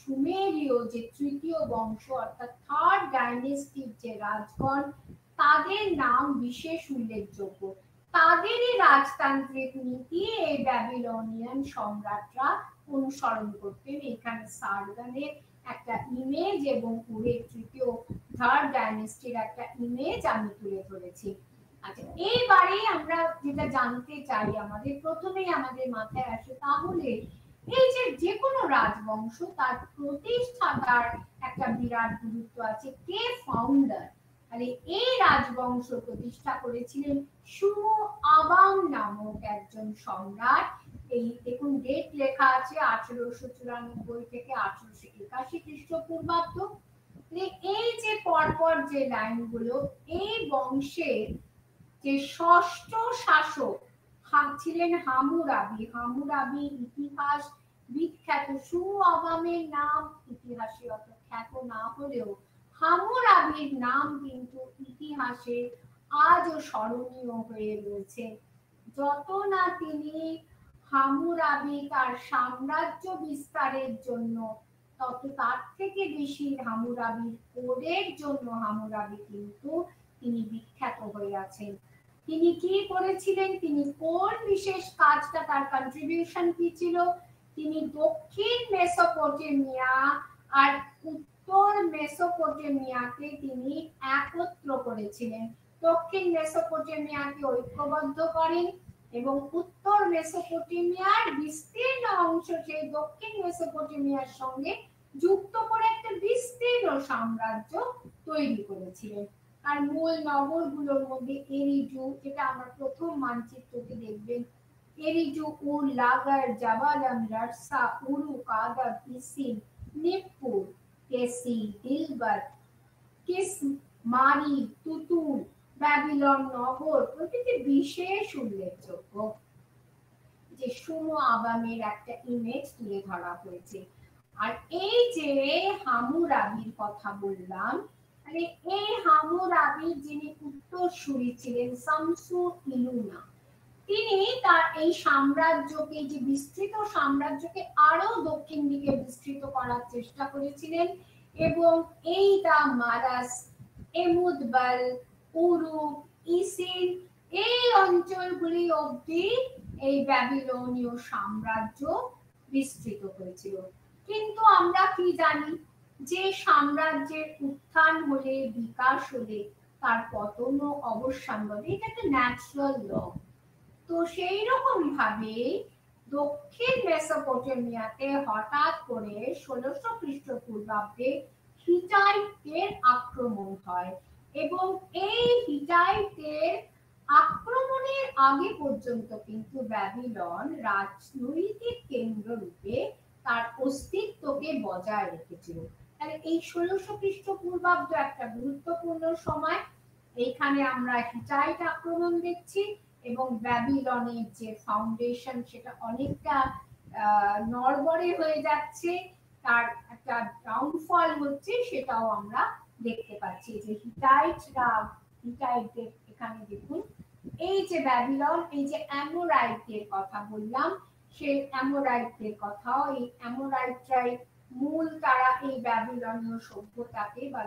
সুমেরীয় যে তৃতীয় বংশ অর্থাৎ থার্ড ডাইনেস্টির যে রাজগণ, তাদের নাম বিশেষ উল্লেখযোগ্য। তাদেরই রাজতান্ত্রিক নীতি এই ব্যাবিলনিয়ান সম্রাটরা অনুসরণ করতেন। এখানে সারগানের একটা ইমেজ এবং পুরের তৃতীয় থার্ড ডাইনেস্টির একটা ইমেজ আমি তুলে ধরেছি। আচ্ছা, এইবারে আমরা যেটা জানতে চাই, আমাদের প্রথমেই আমাদের মাথায় আসে, তাহলে এই যে কোনো রাজবংশ তার প্রতিষ্ঠাতার একটা বিরাট গুরুত্ব আছে। কে ফাউন্ডার? তাহলে এই রাজবংশ প্রতিষ্ঠা করেছিলেন সুমো আবাং নামক একজন সম্রাট। এই দেখুন ডেট লেখা আছে 1894 থেকে 1881 খ্রিস্টপূর্বাব্দ। এই যে পরপর যে লাইনগুলো, এই বংশের যে ষষ্ঠ শাসক ছিলেন হামুরাবি। হামুরাবি ইতিহাস বিখ্যাত, সুমো আবামের নাম ইতিহাসে অত খ্যাত না হলেও হামুরাবির নাম কিন্তু ইতিহাসে আজও স্মরণীয় হয়ে রয়েছে। যত না তিনি হামুরাবি তার সাম্রাজ্য বিস্তারের জন্য, তত তার থেকে বেশি হামুরাবির কোডের জন্য হামুরাবি কিন্তু তিনি বিখ্যাত হয়ে আছেন। তিনি কি করেছিলেন, তিনি কোন বিশেষ কাজটা, তার কন্ট্রিবিউশন কি ছিল? তিনি দক্ষিণ মেসোপটেমিয়া আর উত্তর মেসোপটেমিয়াকে তিনি একত্র করেছিলেন। দক্ষিণ মেসোপটেমিয়াকে ঐক্যবদ্ধ করেন এবং উত্তর মেসোপটেমিয়ার বিস্তীর্ণ অংশ সেই দক্ষিণ মেসোপটেমিয়ার সঙ্গে যুক্ত করে একটা বিস্তীর্ণ সাম্রাজ্য তৈরি করেছিলেন। আর মূল নগরগুলোর মধ্যে এরিজু, যেটা আমরা প্রথম মানচিত্রতে দেখবেন, এরিজু, উর, লাগার, জাবালাম, রারসা, উরুক, আদাব, ইসিন, নিপ্পুর, কেসি, দিলবাত, কিসমারি, তুতুল, ব্যাবিলন নগর প্রভৃতি বিশেষ উল্লেখযোগ্য। যে সুমো আবামের একটা ইমেজ তুলে ধরা হয়েছে। আর এই যে হামুরাবির কথা বললাম, মানে এই হামুরাবির যিনি উত্তরসূরি ছিলেন শামসু ইলুনা, তিনি তার এই সাম্রাজ্যকে, যে বিস্তৃত সাম্রাজ্যকে আরো দক্ষিণ দিকে বিস্তৃত করার চেষ্টা করেছিলেন এবং এই দা মারাস, এমুদবাল, উরুক, ইসিন এই অঞ্চলগুলি অবধি এই ব্যাবিলনীয় সাম্রাজ্য বিস্তৃত হয়েছিল। কিন্তু আমরা কি জানি, যে সাম্রাজ্যের উত্থান হলে, বিকাশ হলে তার পতন ও অবসান ঘটে, এটা একটা ন্যাচারাল ল। তো সেই রকম ভাবে দক্ষিণ মেসোপটেমিয়াতে হঠাৎ করে 1600 খ্রিস্টপূর্বাব্দে হিটাইটদের আক্রমণ হয় এবং এই হিটাইটদের আক্রমণের আগে পর্যন্ত কিন্তু ব্যাবিলন রাজনৈতিক কেন্দ্র রূপে তার অস্তিত্বকে বজায় রেখেছিল। তাহলে এই 1600 খ্রিস্টপূর্বাব্দ একটা গুরুত্বপূর্ণ সময়। এইখানে আমরা হিটাইট আক্রমণ দেখছি এবং ব্যাবিলনের যে ফাউন্ডেশন সেটা অনেকটা নড়বড়ে হয়ে যাচ্ছে, তার একটা ডাউনফল হচ্ছে, সেটাও আমরা দেখতে পাচ্ছি। যে হিটাইটদের এখানে দেখুন, এই যে ব্যাবিলন, এই যে অ্যামোরাইটদের কথা বললাম, সেই অ্যামোরাইটদের কথাও, এই অ্যামোরাইটরাই মূল, তারা এই ব্যাবিলনীয় সভ্যতাকে বা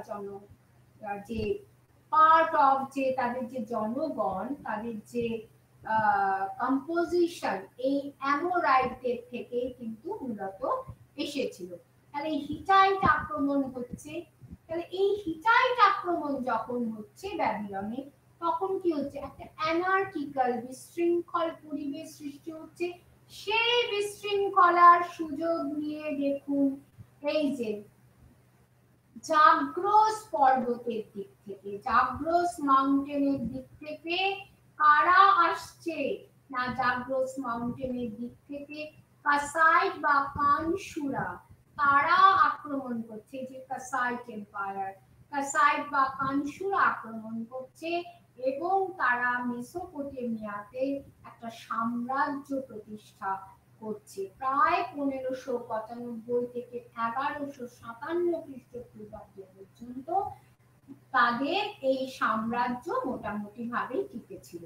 যে পার্ট অফ যে তাদের যে জনগণ, তাদের যে কম্পোজিশন এই অ্যামোরাইটদের থেকে কিন্তু মূলত এসেছিল। তাহলে এই হিটাইট আক্রমণ হচ্ছে। তাহলে এই হিটাইট আক্রমণ যখন হচ্ছে ব্যাবিলনে, তখন কি হচ্ছে, একটা অ্যানার্কিক্যাল বিশৃঙ্খল পরিবেশ সৃষ্টি হচ্ছে। সেই বিশৃঙ্খলার সুযোগ নিয়ে দেখুন, এই যে জাগ্রস পর্বতের দিক থেকে, জাগ্রস মাউন্টেনের দিক থেকে কারা আসছে না, জাগ্রস মাউন্টেনের দিক থেকে কাসাইট বা কানসুরা, তারা আক্রমণ করছে। যে কাসাইট এম্পায়ার, কাসাইট বা কানসুরা আক্রমণ করছে এবং তারা মেসোপটেমিয়াতে একটা সাম্রাজ্য প্রতিষ্ঠা করছে। প্রায় 1595 থেকে 1157 খ্রিস্টপূর্বাব্দ পর্যন্ত তাদের এই সাম্রাজ্য মোটামুটি ভাবে টিকেছিল।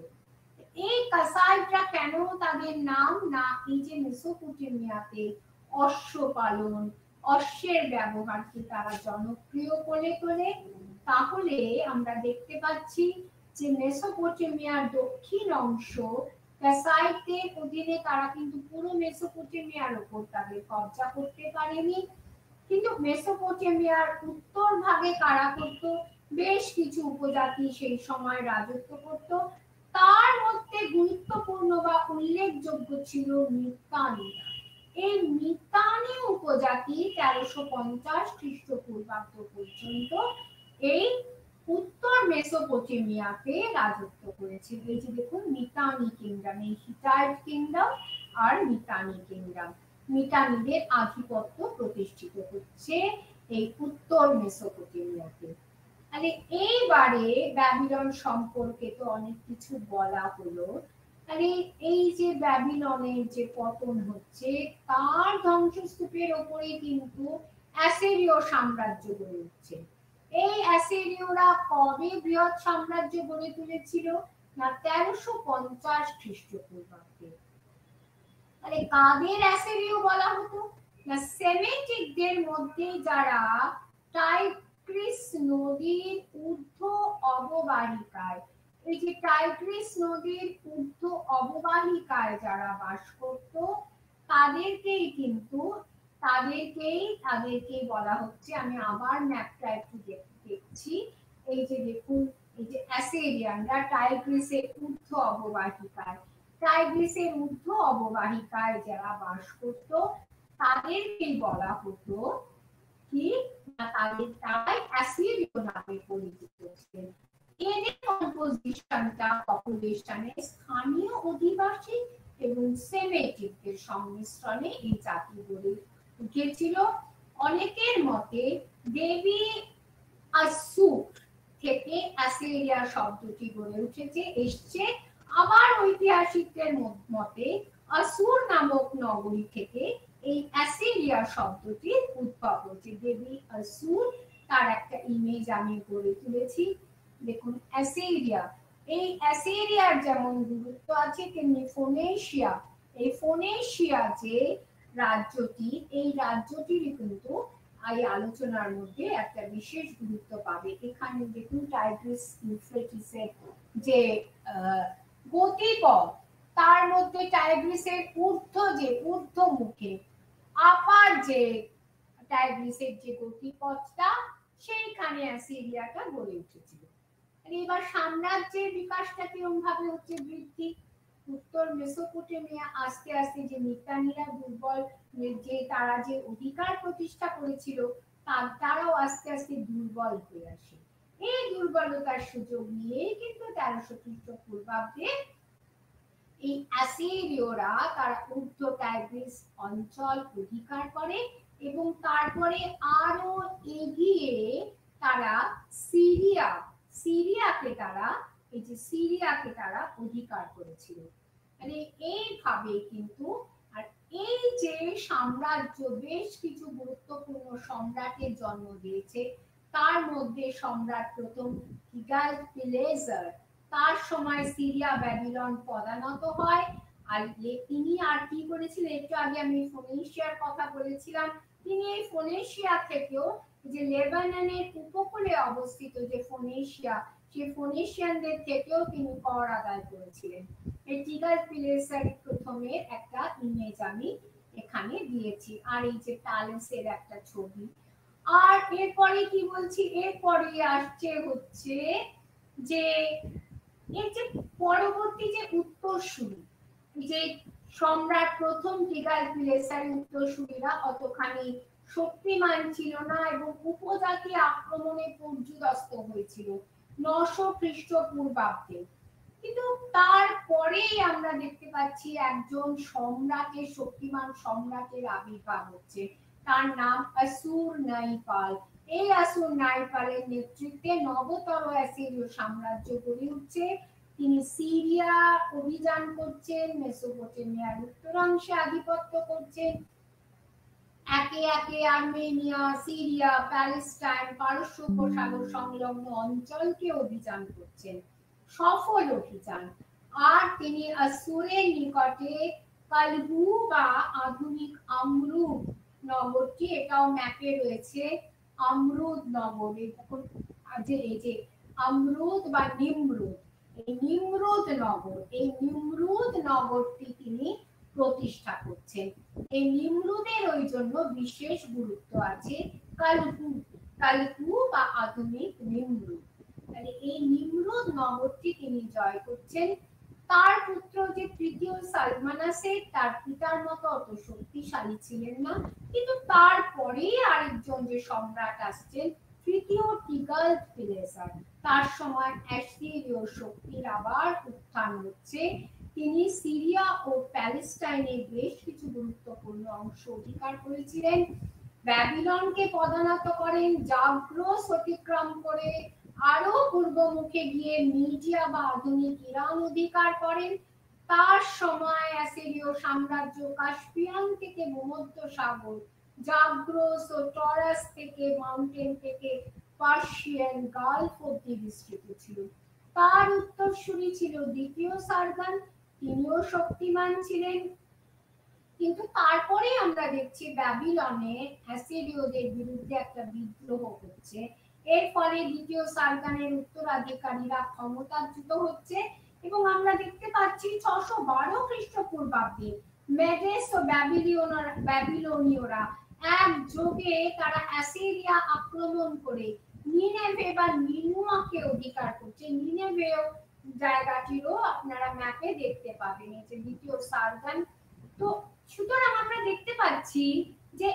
এই কাসাইটরা কেন তাদের নাম, না এই যে মেসোপটেমিয়াতে অশ্ব পালন, অশ্বের ব্যবহারকে তারা জনপ্রিয় করে তোলে। তাহলে আমরা দেখতে পাচ্ছি যে মেসোপটেমিয়ার দক্ষিণ অংশ কাসাইটদের অধীনে, তারা কিন্তু পুরো মেসোপটেমিয়ার উপর তাদের কবজা করতে পারেনি। কিন্তু মেসোপটেমিয়ার উত্তর ভাগে কারা করত, বেশ কিছু উপজাতি সেই সময় রাজত্ব করত। তার মধ্যে গুরুত্বপূর্ণ বা উল্লেখযোগ্য ছিল মিতানিরা। এই মিতানি উপজাতি 1350 খ্রিস্টপূর্বাব্দ পর্যন্ত এই উত্তর মেসোপটেমিয়াতে রাজত্ব করেছিল। এই যে দেখুন মিতানি কিংডম, এই হিটাইট কিংডম আর মিতানি কিংডম, মিতানিদের আধিপত্য প্রতিষ্ঠিত হচ্ছে এই উত্তর মেসোপটেমিয়াতে। তাহলে এইবারে ব্যাবিলন সম্পর্কে তো অনেক কিছু বলা হলো। তাহলে এই যে ব্যাবিলনের যে পতন হচ্ছে, তার ধ্বংসস্তূপের ওপরে কিন্তু অ্যাসিরীয় সাম্রাজ্য গড়ে উঠছে। এই অ্যাসিরীয়রা কবে বৃহৎ সাম্রাজ্য গড়ে তুলেছিল, না 1350 খ্রিস্টপূর্বাব্দে। তাহলে কাদের অ্যাসিরীয় বলা হতো, না সেমেটিকদের মধ্যে যারা টাইগ্রিস নদীর ঊর্ধ্ব অববাহিকায়, এই যে টাইগ্রিস নদীর ঊর্ধ্ব অববাহিকায় যারা বাস করত, তাদেরকেই কিন্তু তাদেরকেই বলা হচ্ছে। আমি আবার ম্যাপটা একটু দেখছি। এই যে দেখুন, এই যে অ্যাসিরিয়ানরা টাইগ্রিসের ঊর্ধ্ব অববাহিকায়, টাইগ্রিসের ঊর্ধ্ব অববাহিকায় যারা বাস করত, তাদেরকেই বলা হতো কি, তারাই অ্যাসিরীয় নামে পরিচিত ছিলেন। এদের কম্পোজিশনটা পপুলেশনে স্থানীয় অধিবাসী এবং সেমেটিকদের সংমিশ্রণে এই জাতি গড়ে উঠেছিল। অনেকের মতে দেবী আসুর থেকে অ্যাসিরিয়া শব্দটি গড়ে এসছে। আবার ঐতিহাসিকদের মতে আসুর নামক নগরী থেকে এই অ্যাসিরিয়া শব্দটির উদ্ভব হচ্ছে। দেবী আসুর, তার একটা ইমেজ আমি গড়ে তুলেছি। দেখুন অ্যাসিরিয়া, এই অ্যাসিরিয়ার যেমন গুরুত্ব আছে, তেমনি ফোনেশিয়া, এই ফোনেশিয়া যে রাজ্যটি, এই রাজ্যটির কিন্তু এই আলোচনার মধ্যে একটা বিশেষ গুরুত্ব পাবে। এখানে দেখুন টাইগ্রিস ইউফ্রেটিসের যে গতিপথ, তার মধ্যে টাইগ্রিসের ঊর্ধ্বমুখে আপার যে টাইগ্রিসের যে গতিপথটা, সেইখানে অ্যাসিরিয়াটা গড়ে উঠেছিল। এবার সাম্রাজ্যের বিকাশটা কিরকম ভাবে হচ্ছে, বৃদ্ধি। উত্তর মেসোপটেমিয়া আস্তে আস্তে যে মিতানিরা দুর্বল, যে তারা যে অধিকার প্রতিষ্ঠা করেছিল, তারাও আস্তে আস্তে দুর্বল হয়ে আসে। এই দুর্বলতার সুযোগ নিয়ে কিন্তু 1300 খ্রিস্টপূর্বাব্দে এই অ্যাসিরীয়রা তারা ঊর্ধ্ব টাইগ্রিস অঞ্চল অধিকার করে এবং তারপরে আরো এগিয়ে তারা সিরিয়াকে তারা অধিকার করেছিল। মানে এইভাবে কিন্তু আর এই যে সাম্রাজ্য বেশ কিছু গুরুত্বপূর্ণ সম্রাটের জন্ম দিয়েছে, তার মধ্যে সম্রাট প্রথম টিগ্লাথ-পিলেসার, তার সময় সিরিয়া ব্যাবিলন পদানত হয়। আর তিনি আর কি করেছিলেন, একটু আগে আমি ফোনিশিয়ার কথা বলেছিলাম, তিনি এই ফোনিশিয়া থেকেও যে লেবাননের উপকূলে অবস্থিত যে ফোনিশিয়া, সেই ফোনিশিয়ানদের থেকেও তিনি কর আদায় করেছিলেন। এই টিগ্লাথ-পিলেসার প্রথমের একটা ইমেজ আমি এখানে দিয়েছি, আর এই যে প্যালেসের একটা ছবি। আর এরপরে কি বলছি, এরপরে আসছে হচ্ছে যে এর যে পরবর্তী যে উত্তরসূরি, যে সম্রাট প্রথম টিগ্লাথ-পিলেসার উত্তরসূরিরা অতখানি শক্তিমান ছিল না এবং উপজাতি আক্রমণে পর্যুদস্ত হয়েছিল 900 খ্রিস্টপূর্বাব্দে। কিন্তু তারপরেই আমরা দেখতে পাচ্ছি একজন সম্রাটের, শক্তিমান সম্রাটের আবির্ভাব হচ্ছে, তার নাম আসুর-নাইপাল। এই আসুর-নাইপালের নেতৃত্বে নবতর অ্যাসিরীয় সাম্রাজ্য গড়ে উঠছে। তিনি সিরিয়া অভিযান করছেন, মেসোপটেমিয়ার উত্তরাংশে আধিপত্য করছেন, একে একে আর্মেনিয়া, সিরিয়া, প্যালেস্টাইন, পারস্য উপসাগর সংলগ্ন অঞ্চলকে অভিযান করছেন, সফল অভিযান। আর তিনি আসুরের নিকটে কালহু বা আধুনিক আমরুদ নগরটি, এটাও ম্যাপে রয়েছে, আমরুদ নগর, এই যে আমরুদ বা নিমরুদ, এই নিমরুদ নগরটি তিনি প্রতিষ্ঠা করছেন। এই নিমরুদের ওই জন্য বিশেষ গুরুত্ব আছে, কালহু বা আধুনিক নিমরুদ। তাহলে এই নিমরুদ নগরটি তিনি জয় করছেন। তার পুত্র যে তৃতীয় সালমানাসের, তার পিতার মতো অত শক্তিশালী ছিলেন না, কিন্তু তারপরে আরেকজন যে সম্রাট আসছেন, তৃতীয় টিগ্লাথ-পিলেসার, তার সময় অ্যাসিরীয় শক্তির আবার উত্থান হচ্ছে। তিনি সিরিয়া ও প্যালেস্টাইনের বেশ কিছু গুরুত্বপূর্ণ অংশ অধিকার করেছিলেন, ব্যাবিলনকে পদানত করেন, জাগ্রস অতিক্রম করে আরো পূর্বমুখে গিয়ে মিডিয়া বা আধুনিক ইরান অধিকার করেন। তার সময় অ্যাসিরীয় সাম্রাজ্য কাস্পিয়ান থেকে ভূমধ্য সাগর, জাগ্রস ও টরাস থেকে মাউন্টেন থেকে পার্সিয়ান গালফ অব্দি বিস্তৃত ছিল। তার উত্তরসূরি ছিল দ্বিতীয় সারগান, তিনিও শক্তিমান ছিলেন। কিন্তু তারপরে আমরা দেখছি ব্যাবিলনে অ্যাসিরীয়দের বিরুদ্ধে একটা বিদ্রোহ হচ্ছে, এর ফলে দ্বিতীয় সারগানের উত্তরাধিকারীরা ক্ষমতাচ্যুত হচ্ছে এবং আমরা দেখতে পাচ্ছি 612 খ্রিস্টপূর্বাব্দে মেডেস ও ব্যাবিলনীয়রা একযোগে তারা অ্যাসিরিয়া আক্রমণ করে নিনেভে বা নিনুয়াকে অধিকার করছে। নিনেভেও জায়গাটিরও আপনারা ম্যাপে দেখতে পাবেন, এই যে দ্বিতীয় সারগান। তো সুতরাং আমরা দেখতে পাচ্ছি যে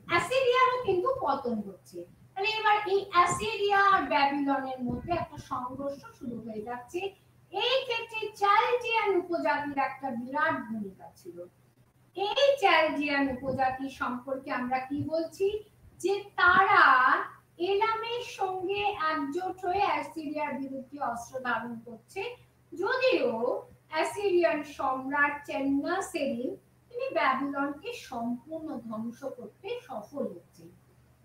অ্যাসিরিয়ারও কিন্তু পতন হচ্ছে। তাহলে এবার এই অ্যাসিরিয়া আর ব্যাবিলনের মধ্যে একটা সংঘর্ষ শুরু হয়ে যাচ্ছে। এই ক্ষেত্রে চ্যালডিয়ান উপজাতির একটা বিরাট ভূমিকা ছিল। এই চ্যালডিয়ান উপজাতি সম্পর্কে আমরা কি বলছি, যে তারা এলামের সঙ্গে একজোট হয়ে অ্যাসিরিয়ার বিরুদ্ধে অস্ত্র ধারণ করছে, যদিও অ্যাসিরিয়ান সম্রাট চেন্নাসেরিব তিনি ব্যাবিলনকে সম্পূর্ণ ধ্বংস করতে সফল হচ্ছেন।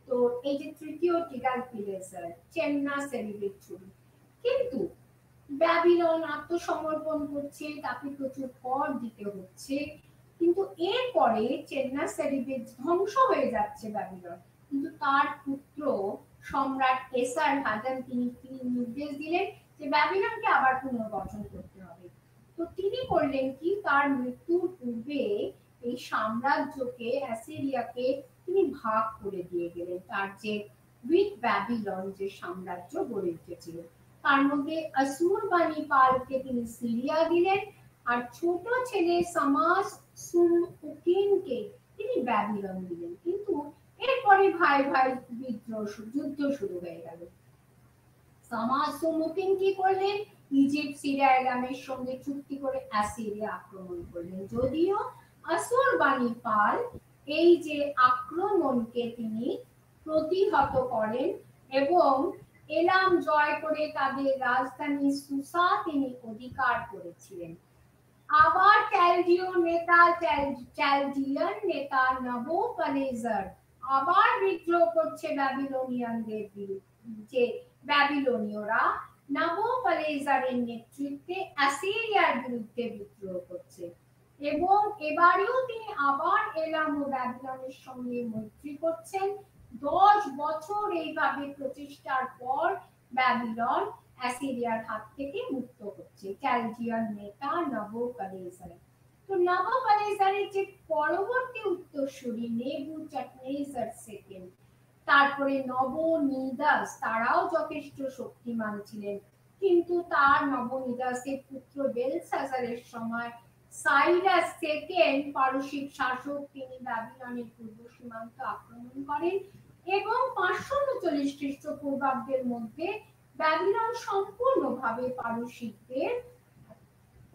তো এই যে তৃতীয় টিগ্লাথ-পিলেসার, চেন্নাসেরিবের ছবি, কিন্তু ব্যাবিলন আত্মসমর্পণ করছে, তাকে প্রচুর কর দিতে হচ্ছে, কিন্তু এরপরে চেন্নাসেরিবের ধ্বংস হয়ে যাচ্ছে ব্যাবিলন। কিন্তু তার পুত্র সম্রাট এসারহাদ্দান তিনি নির্দেশ দিলেন যে ব্যাবিলনকে আবার পুনর্গঠন করতে হবে। তো তিনি করলেন কি, তার মৃত্যুর পূর্বে এই সাম্রাজ্যকে, অ্যাসিরিয়াকে তিনি ভাগ করে দিয়ে গেলেন। তার যে গ্রিক ব্যাবিলন যে সাম্রাজ্য গড়ে উঠেছিল, তার মধ্যে আসুর-বানি-পালকে তিনি সিরিয়া দিলেন, আর ছোট ছেলে সামাস-সুম-উকিনকে তিনি ব্যাবিলন দিলেন। কিন্তু এরপরে ভাই ভাই যুদ্ধ শুরু হয়ে গেল। সামাসুমুকিন কি করলেন? ইজিপ্ট, সিরিয়া, এলামের সঙ্গে চুক্তি করে অ্যাসিরিয়া আক্রমণ করলেন। যদিও আসুরবানি পাল এই যে আক্রমণকে তিনি প্রতিহত করেন এবং এলাম জয় করে তাদের রাজধানী সুসা তিনি অধিকার করেছিলেন। আবার চ্যালডিয়ান নেতা নবোকলেজার আবার বিদ্রোহ করছে ব্যাবিলনিয়ানদের বিরুদ্ধে। ব্যাবিলনীয়রা নবোকলেজারের নেতৃত্বে অ্যাসিরিয়ার বিরুদ্ধে বিদ্রোহ করছে এবং এবারেও তিনি আবার এলাম ও ব্যাবিলনের সঙ্গে মৈত্রী করছেন। 10 বছর এইভাবে প্রচেষ্টার পর ব্যাবিলন অ্যাসিরিয়ার হাত থেকে মুক্ত হচ্ছে চ্যালডিয়ান নেতা নবোকলেজার। তো নবোকলেজারের যে পরবর্তী উত্তরসূরি নেবুচাডনেজার সেকেন্ড, তারপরে নবনিদাস, তারাও যথেষ্ট শক্তিমান ছিলেন, কিন্তু তার নবনিদাসের পুত্র বেলশাজারের সময় সাইরাস সেকেন্ড পারসিক শাসক তিনি ব্যাবিলনের পূর্ব সীমান্ত আক্রমণ করেন এবং 539 খ্রিস্টপূর্বাব্দের মধ্যে ব্যাবিলন সম্পূর্ণভাবে পারসিকদের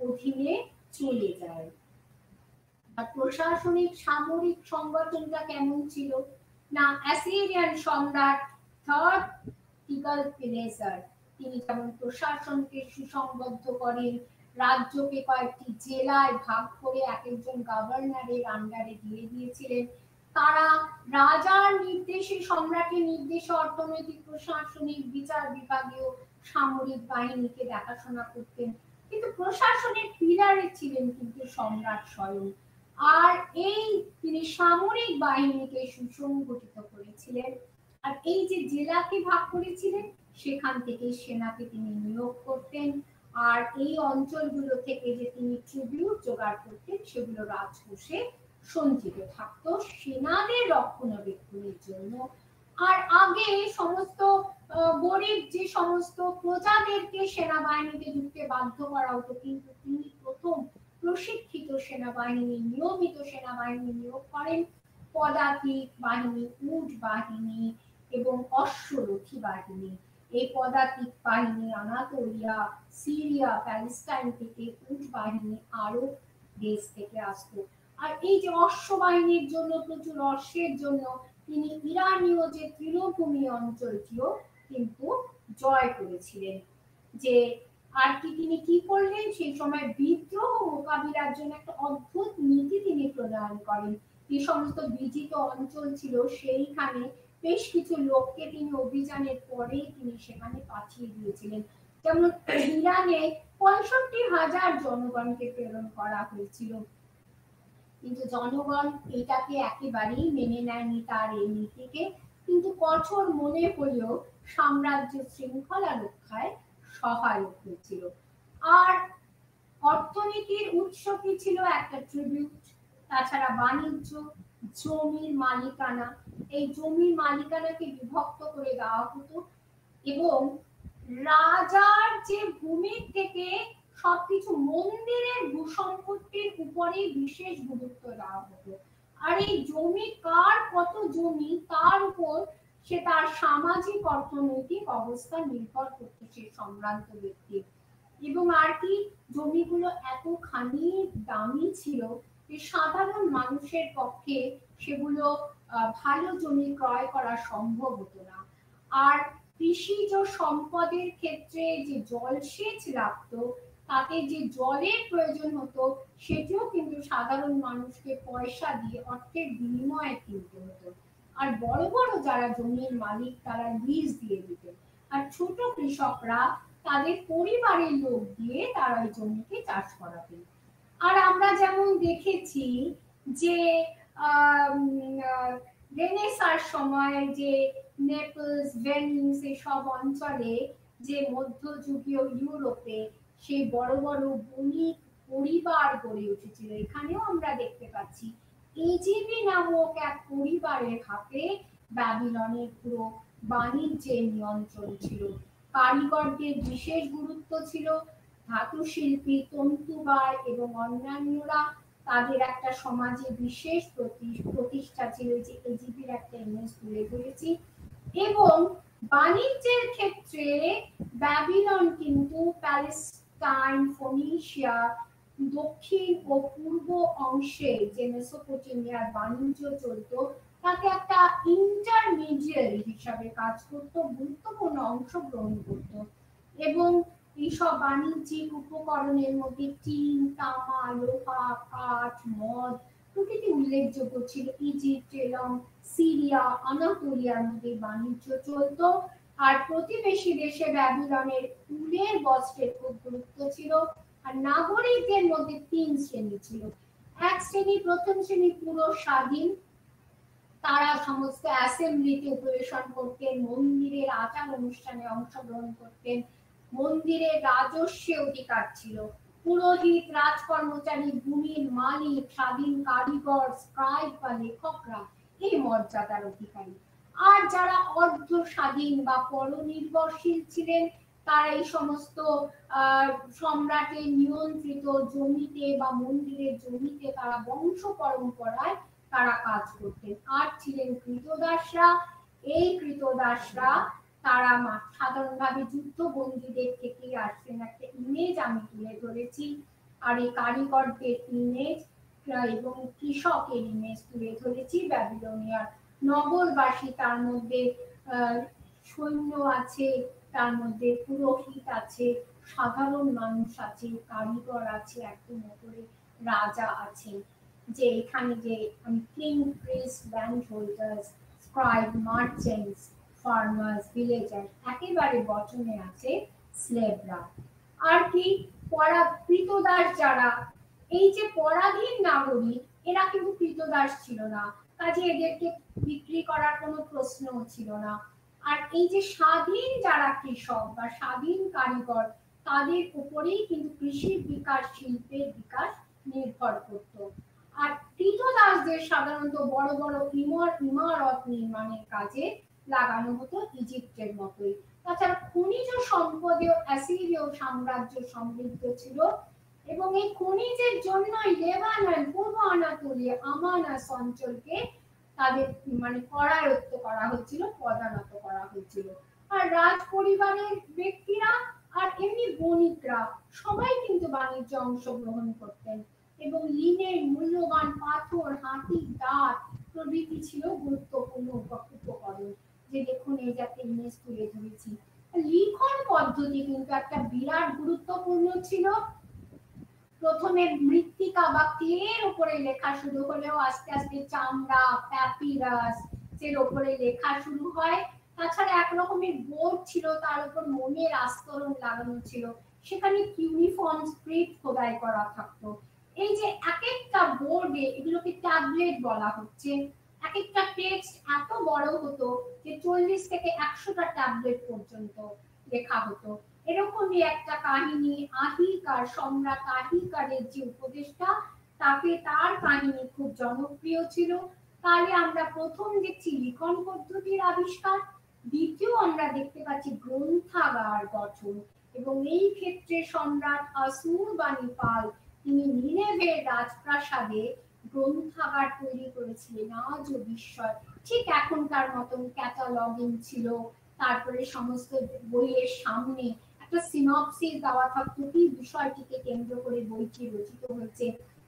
অধীনে চলে যায়। আর প্রশাসনিক সামরিক সংগঠনটা কেমন ছিল না, অ্যাসিরিয়ান সম্রাট থার্ড টিগ্লাথপিলেসার তিনি যেমন প্রশাসনকে সুসংবদ্ধ করেন, রাজ্যকে কয়েকটি জেলায় ভাগ করে এক একজন গভর্নরের আন্ডারে দিয়ে দিয়েছিলেন। তারা রাজার নির্দেশে, সম্রাটের নির্দেশে অর্থনৈতিক, প্রশাসনিক, বিচার বিভাগীয়, সামরিক বাহিনীকে দেখাশোনা করতেন, কিন্তু প্রশাসনের পিলারে ছিলেন কিন্তু সম্রাট স্বয়ং। আর এই তিনি সামরিক বাহিনীকে সুসংগঠিত করেছিলেন। আর এই যে জেলাকে ভাগ করেছিলেন সেখান থেকে সেনাকে তিনি নিয়োগ করতেন। আর এই অঞ্চলগুলো থেকে যে তিনি ট্রিবিউট জোগাড় করতেন সেগুলো রাজকোষে সঞ্চিত থাকতো সেনাদের রক্ষণাবেক্ষণের জন্য। আর আগে সমস্ত গরিব যে সমস্ত প্রজাদেরকে সেনাবাহিনীতে ঢুকতে বাধ্য করা হতো, কিন্তু তিনি প্রথম প্রশিক্ষিত সেনাবাহিনী, নিয়মিত সেনাবাহিনী নিয়োগ করেন। পদাতিক বাহিনী, উট বাহিনী এবং অশ্বরথী বাহিনী। এই পদাতিক বাহিনী আনাতোলিয়া, সিরিয়া, প্যালেস্টাইন থেকে, উট বাহিনী আরব দেশ থেকে আসতো। আর এই যে অশ্ব বাহিনীর জন্য, প্রচুর অশ্বের জন্য তিনি ইরানীয় যে তৃণভূমি অঞ্চলটিও কিন্তু জয় করেছিলেন। যে আর কি তিনি কি করলেন, সেই সময় বিদ্রোহ মোকাবিলার জন্য একটা অদ্ভুত নীতি তিনি প্রণয়ন করেন। যে সমস্ত বিজিত অঞ্চল ছিল সেইখানে বেশ কিছু লোককে তিনি অভিযানের পরেই তিনি সেখানে পাঠিয়ে দিয়েছিলেন। যেমন ইরানে 65,000 জনগণকে প্রেরণ করা হয়েছিল, কিন্তু জনগণ এটাকে একেবারেই মেনে নেয়নি তার এই নীতিকে, কিন্তু কঠোর মনে হলেও সাম্রাজ্য শৃঙ্খলা রক্ষায় সহায়ক হয়েছিল। আর অর্থনীতির উৎস কি ছিল? একটা ট্রিবিউট, তাছাড়া বাণিজ্য, জমির মালিকানা। এই জমির মালিকানাকে বিভক্ত করে দেওয়া হতো এবং রাজার যে ভূমির থেকে সবকিছু মন্দিরের ভূসম্পত্তির উপরে বিশেষ গুরুত্ব দেওয়া হতো। আর এই জমি কার কত জমি তার উপর সে তার সামাজিক অর্থনৈতিক অবস্থা নির্ভর করতো সে সম্ভ্রান্ত ব্যক্তির। এবং আর কি, জমিগুলো এতখানি দামি ছিল যে সাধারণ মানুষের পক্ষে সেগুলো ভালো জমি ক্রয় করা সম্ভব হতো না। আর কৃষিজ সম্পদের ক্ষেত্রে যে জলসেচ লাগতো, তাতে যে জলের প্রয়োজন হতো সেটিও কিন্তু সাধারণ মানুষকে পয়সা দিয়ে, অর্থের বিনিময়ে কিনতে হতো। আর বড় বড় যারা জমির মালিক তারা লিজ দিয়ে দিতেন, আর ছোট কৃষকরা তাদের পরিবারের লোক দিয়ে তারা ওই জমিকে চাষ করাতেন। আর আমরা যেমন দেখেছি যে রেনেসাঁর সময় যে নেপলস, ভেনিস এসব অঞ্চলে যে মধ্যযুগীয় ইউরোপে সেই বড় বড় বণিক পরিবার গড়ে উঠেছিল, এখানেও আমরা দেখতে পাচ্ছি ইজিপি নামক এক পরিবারের হাতে ব্যাবিলনের পুরো বাণিজ্যের নিয়ন্ত্রণ ছিল। কারিগরদের বিশেষ গুরুত্ব ছিল, ধাতু শিল্পী, তন্তুবার এবং অন্যান্যরা তাদের একটা সমাজে বিশেষ প্রতিষ্ঠা ছিল, যে এজিপির একটা ইমেজ তুলে ধরেছি। এবং বাণিজ্যের ক্ষেত্রে ব্যাবিলন কিন্তু প্যালেস্টাইন, ফোনিশিয়া, দক্ষিণ ও পূর্ব অংশে যে মেসোপটেমিয়ার বাণিজ্য চলত তাতে একটা ইন্টারমিডিয়ারি হিসাবে কাজ করত, গুরুত্বপূর্ণ অংশগ্রহণ করত। এবং এইসব বাণিজ্যিক উপকরণের মধ্যে টিন, তামা, লোহা, কাঠ, মদ প্রভৃতি উল্লেখযোগ্য ছিল। ইজিপ্ট এবং সিরিয়া, আনাতোলিয়ার মধ্যে বাণিজ্য চলত। আর প্রতিবেশী দেশে ব্যাবিলনের উলের বস্ত্রের খুব গুরুত্ব ছিল। আর নাগরিকদের মধ্যে 3 শ্রেণী ছিল। এক শ্রেণী, প্রথম শ্রেণী পুরো স্বাধীন, তারা সমস্ত অ্যাসেম্বলিতে উপবেশন করতেন, মন্দিরের আচার অনুষ্ঠানে অংশগ্রহণ করতেন, মন্দিরের রাজস্বে অধিকার ছিল। পুরোহিত, রাজকর্মচারী, ভূমির মালিক, স্বাধীন কারিগর, স্ক্রাইব বা লেখকরা এই মর্যাদার অধিকারী। আর যারা অর্ধ স্বাধীন বা পরনির্ভরশীল ছিলেন তারা এই সমস্ত সম্রাটের নিয়ন্ত্রিত জমিতে বা মন্দিরের জমিতে তারা বংশ পরম্পরায় তারা কাজ করতেন। আর ছিলেন কৃতদাসরা। এই কৃতদাসরা তারা সাধারণভাবে যুদ্ধবন্দীদের থেকে আসছেন। একটা ইমেজ আমি তুলে ধরেছি, আর এই কারিগরদের ইমেজ এবং কৃষকের ইমেজ তুলে ধরেছি। ব্যাবিলনিয়ার নগরবাসী, তার মধ্যে সৈন্য আছে, তার মধ্যে পুরোহিত আছে, সাধারণ মানুষ আছে, কারিগর আছে, একদম উপরে রাজা আছেন। যে এখানে যে king, priest, land holders, scribe, merchants, farmers, villager, একেবারে বটমে আছে স্লেভরা। আর কি কৃতদাস যারা, এই যে পরাধীন নাগরিক এরা কিন্তু কৃতদাস ছিল না, কাজে এদেরকে বিক্রি করার কোনো প্রশ্নও ছিল না। আর এই যে স্বাধীন যারা কৃষক বা স্বাধীন কারিগর তাদের উপরেই কিন্তু কৃষির বিকাশ, শিল্পের বিকাশ নির্ভর করত। আর কৃতদাসদের সাধারণত বড় বড় ইমারত নির্মাণের কাজে লাগানো হতো, ইজিপ্টের মতোই। তাছাড়া খনিজ সম্পদেও অ্যাসিরীয় সাম্রাজ্য সমৃদ্ধ ছিল এবং এই খনিজের জন্যই লেবানন, পূর্ব আনাতোলিয়া, আমানাস অঞ্চলকে তাদের করায়ত্ত করা হয়েছিল, পদানত করা হয়েছিল। আর রাজ পরিবারের ব্যক্তিরা আর এমনি বণিকরা সবাই কিন্তু বাণিজ্যে অংশগ্রহণ করতেন এবং লিনের মূল্যবান পাথর, হাতির দাঁত প্রভৃতি ছিল গুরুত্বপূর্ণ উপকরণ। যে দেখুন এই যাতে ইমেজ তুলে ধরেছি। লিখন পদ্ধতি কিন্তু একটা বিরাট গুরুত্বপূর্ণ ছিল। প্রথমে মৃত্তিকা বা ক্লের উপরে লেখা শুরু হলেও আস্তে আস্তে চামড়া, প্যাপিরাস এর উপরে লেখা শুরু হয়। তাছাড়া এক রকমের বোর্ড ছিল, তার উপর মনের আস্তরণ লাগানো ছিল, সেখানে ইউনিফর্ম স্ক্রিপ্ট খোদাই করা থাকতো। এই যে এক একটা বোর্ডে, এগুলোকে ট্যাবলেট বলা হচ্ছে, এক একটা টেক্সট এত বড় হতো যে 40 থেকে 100টা ট্যাবলেট পর্যন্ত লেখা হতো। এরকমই একটা কাহিনী, আহিকার, সম্রাট আহিকারের যে উপদেষ্টা, তাকে তার কাহিনী খুব জনপ্রিয় ছিল। তাহলে আমরা প্রথম দেখছি লিখন পদ্ধতির আবিষ্কার, দ্বিতীয় আমরা দেখতে পাচ্ছি গ্রন্থাগার গঠন। এবং এই ক্ষেত্রে সম্রাট আসুরবাণীপাল তিনি নিনেভের রাজপ্রাসাদে গ্রন্থাগার তৈরি করেছিলেন। আজও বিস্ময়, ঠিক এখনকার মতন ক্যাটালগিং ছিল, তারপরে সমস্ত বইয়ের সামনে একটা সিনপসিস দেওয়া থাকতো কি বিষয়টিকে কেন্দ্র করে বইটি রচিত হয়েছে,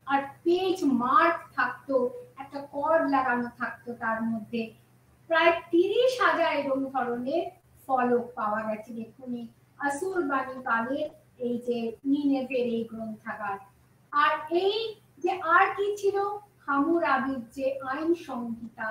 আর পেজ মার্ক থাকতো, একটা কর্ড লাগানো থাকতো তার মধ্যে। প্রায় 30,000 এরকম ধরনের ফলক পাওয়া গেছে। দেখুন আসুরবাণীপালের এই যে নিনেভের এই গ্রন্থাগার। আর এই যে আর কি ছিল, হামুরাবির যে আইন সংহিতা,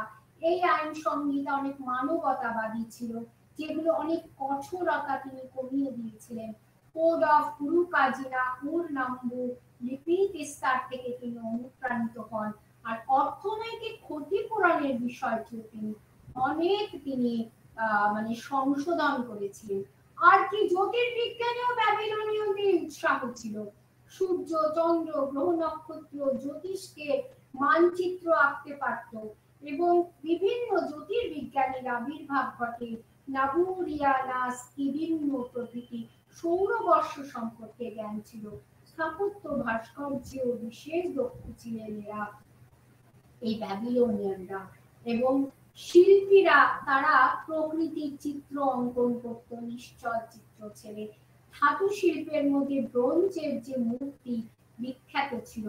এই আইন সংহিতা অনেক মানবতাবাদী ছিল, যেগুলো অনেক কঠোরতা তিনি কমিয়ে দিয়েছিলেন। কোড অফ কুরুকাজিনা, উর নাম্বু লিপি তিস্তার থেকে তিনি অনুপ্রাণিত হন। আর অর্থনৈতিক ক্ষতিপূরণের বিষয়টিও তিনি সংশোধন করেছিলেন। আর কি জ্যোতির্বিজ্ঞানেও ব্যাবিলনীয়দের উৎসাহ ছিল। সূর্য, চন্দ্র, গ্রহ, নক্ষত্র, জ্যোতিষকে মানচিত্র আঁকতে পারত এবং বিভিন্ন জ্যোতির্বিজ্ঞানীর আবির্ভাব ঘটে। নাবুরিয়ানাস, কিবিন্ন প্রভৃতি সৌরবর্ষ সম্পর্কে জ্ঞান ছিল। স্থাপত্য, ভাস্কর্যেও বিশেষ দক্ষ ছিলেন এরা, এই ব্যাবিলনিয়ানরা। এবং শিল্পীরা তারা প্রকৃতির চিত্র অঙ্কন করত, নিশ্চল চিত্র ছেড়ে। ধাতু শিল্পের মধ্যে ব্রোঞ্জের যে মূর্তি বিখ্যাত ছিল।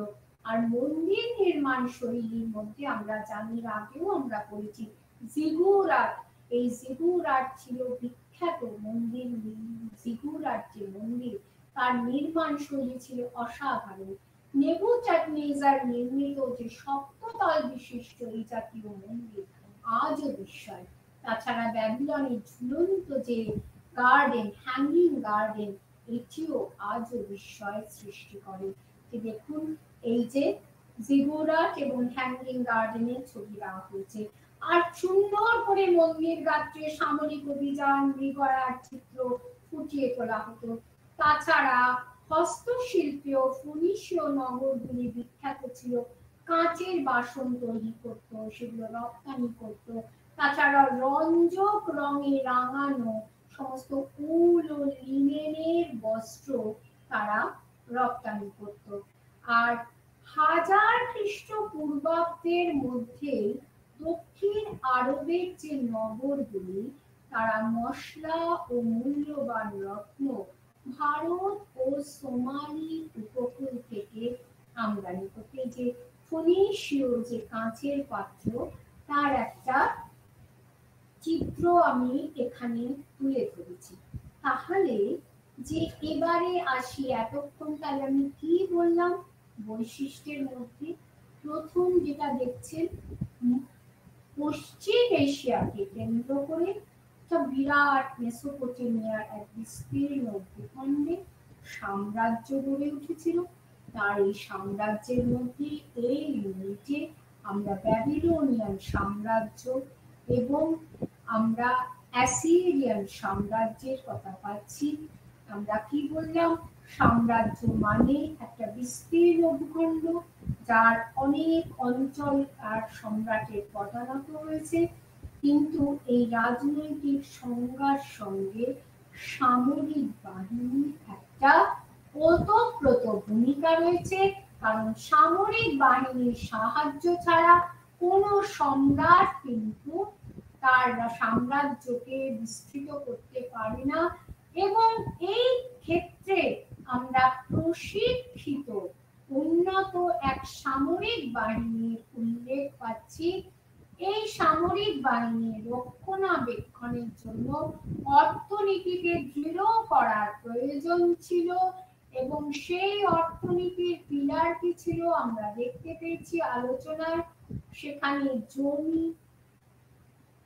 আর মন্দির নির্মাণ শৈলীর মধ্যে আমরা জানি, আগেও আমরা পড়েছি, জিগুরাট। এই জিগুরাট ছিল বিখ্যাত মন্দির। জিগুরাট যে মন্দির, তার নির্মাণ শৈলী ছিল অসাধারণ। নেবুচাডনেজার নির্মিত যে সপ্ততল বিশিষ্ট এই জাতীয় মন্দির আজও বিস্ময়। তাছাড়া ব্যাবিলনের ঝুলন্ত যে গার্ডেন, হ্যাঙ্গিং গার্ডেন, এটিও আজও বিস্ময় সৃষ্টি করে। যে দেখুন, এই যে জিগুরাট এবং হ্যাঙ্গিং গার্ডেনের ছবি দেওয়া হয়েছে। আর সুন্দর করে মন্দির গাত্রে সামরিক অভিযান, মৃগয়ার চিত্র ফুটিয়ে তোলা হতো। তাছাড়া হস্তশিল্পেও ফিনিশীয় নগরগুলি বিখ্যাত ছিল। কাঁচের বাসন তৈরি করত, সেগুলো রপ্তানি করত। তাছাড়া রঞ্জক রঙে রাঙানো সমস্ত উল ও লিনেনের বস্ত্র তারা রপ্তানি করত। আর 1000 খ্রিস্টপূর্বাব্দের মধ্যে দক্ষিণ আরবের যে নগরগুলি, তারা মশলা ও মূল্যবান রত্ন ভারত ও সোমালি উপকূল থেকে আমদানি করতে। যে ফিনিশীয় যে কাঁচের পাত্র, তার একটা চিত্র আমি এখানে তুলে ধরেছি। তাহলে যে এবারে আসি, এতক্ষণ তাহলে আমি কি বললাম বৈশিষ্ট্যের মধ্যে? প্রথম যেটা দেখছেন, পশ্চিম এশিয়াকে কেন্দ্র করে একটা বিরাট মেসোপটেমিয়ার এক বিস্তীর্ণ ভূখণ্ডে সাম্রাজ্য গড়ে উঠেছিল। তার এই সাম্রাজ্যের মধ্যে এই ইউনিটে আমরা ব্যাবিলনিয়ান সাম্রাজ্য এবং আমরা অ্যাসিরিয়ান সাম্রাজ্যের কথা পাচ্ছি। আমরা কি বললাম? সাম্রাজ্য মানে একটা বিস্তীর্ণ ভূখণ্ড, যার অনেক অঞ্চল আর সম্রাটের পদানত রয়েছে। কিন্তু এই রাজনৈতিক সংজ্ঞার সঙ্গে সামরিক বাহিনীর একটা ওতপ্রোত ভূমিকা রয়েছে। কারণ সামরিক বাহিনীর সাহায্য ছাড়া কোনো সম্রাট কিন্তু তার সাম্রাজ্যকে বিস্তৃত করতে পারে না। এবং এই ক্ষেত্রে আমরা প্রশিক্ষিত উন্নত এক সামরিক বাহিনীর উল্লেখ পাচ্ছি। এই সামরিক বাহিনীর রক্ষণাবেক্ষণের জন্য অর্থনীতিকে দৃঢ় করার প্রয়োজন ছিল। এবং সেই অর্থনীতির পিলার কি ছিল আমরা দেখতে পেয়েছি আলোচনায়। সেখানে জমি,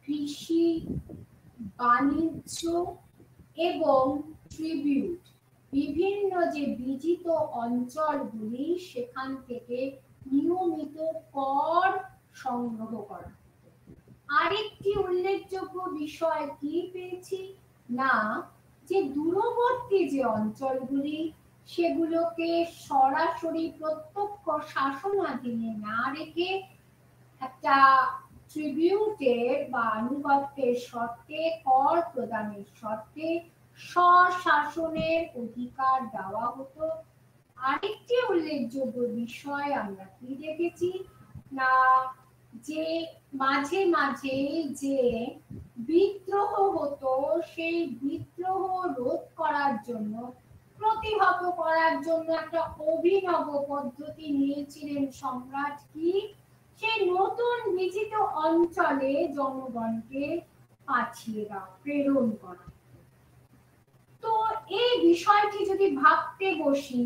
কৃষি, বাণিজ্য এবং ট্রিবিউট, বিভিন্ন যে বিজিত অঞ্চলগুলি, সেখান থেকে নিয়মিত কর সংগ্রহ করা। আরেকটি উল্লেখযোগ্য বিষয় কি পেয়েছি না, যে দূরবর্তী যে অঞ্চলগুলি, সেগুলোকে সরাসরি প্রত্যক্ষ শাসনাধীনে না রেখে একটা ট্রিবিউটের বা আনুগত্যের শর্তে, কর প্রদানের শর্তে স্বশাসনের অধিকার দেওয়া হতো। আরেকটি উল্লেখযোগ্য বিষয় আমরা কি দেখেছি না, যে মাঝে মাঝে যে বিদ্রোহ হতো, সেই বিদ্রোহ রোধ করার জন্য, প্রতিহত করার জন্য একটা অভিনব পদ্ধতি নিয়েছিলেন সম্রাট। কি? সেই নতুন বিজিত অঞ্চলে জনগণকে পাঠিয়ে দেওয়া, প্রেরণ করা। তো এই বিষয়টি যদি ভাবতে বসি,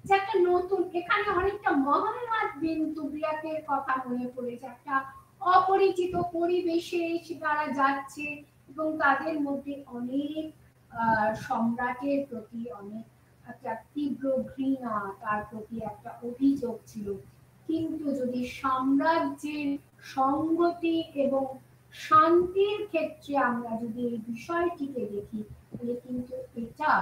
যে একটা নতুন, এখানে অনেকটা মোহাম্মদ বিন তুগলকের কথা মনে পড়েছে। একটা অপরিচিত পরিবেশে তারা যাচ্ছে এবং তাদের মধ্যে অনেক সম্রাটের প্রতি অনেক একটা তীব্র ঘৃণা, তার প্রতি একটা অভিযোগ ছিল। কিন্তু যদি সাম্রাজ্যের সংগতি এবং শান্তির ক্ষেত্রে আমরা যদি এই বিষয়টিকে দেখি, তাহলে কিন্তু এটা,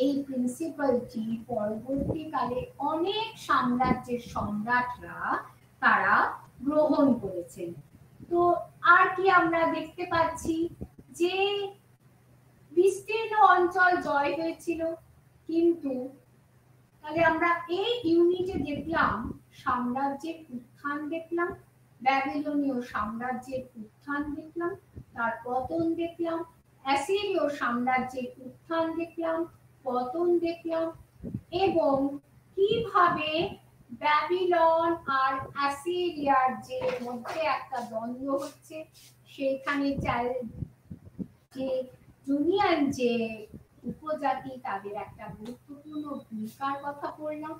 এই প্রিন্সিপালটি পরবর্তীকালে অনেক সাম্রাজ্যের সম্রাটরা তারা গ্রহণ করেছেন। তো আর কি আমরা দেখতে পাচ্ছি, যে বিস্তীর্ণ অঞ্চল জয় হয়েছিল। কিন্তু তাহলে আমরা এই ইউনিটে দেখলাম সাম্রাজ্যের উত্থান দেখলাম, ব্যাবিলনীয় সাম্রাজ্যের উত্থান দেখলাম, তার পতন দেখলাম, অ্যাসিরীয় সাম্রাজ্যের উত্থান দেখলাম, পতন দেখলাম, এবং কিভাবে ব্যাবিলন আর অ্যাসিরিয়ার যে মধ্যে একটা দ্বন্দ্ব হচ্ছে, সেখানে যে জুনিয়ন যে উপজাতি তাদের একটা গুরুত্বপূর্ণ ভূমিকার কথা বললাম।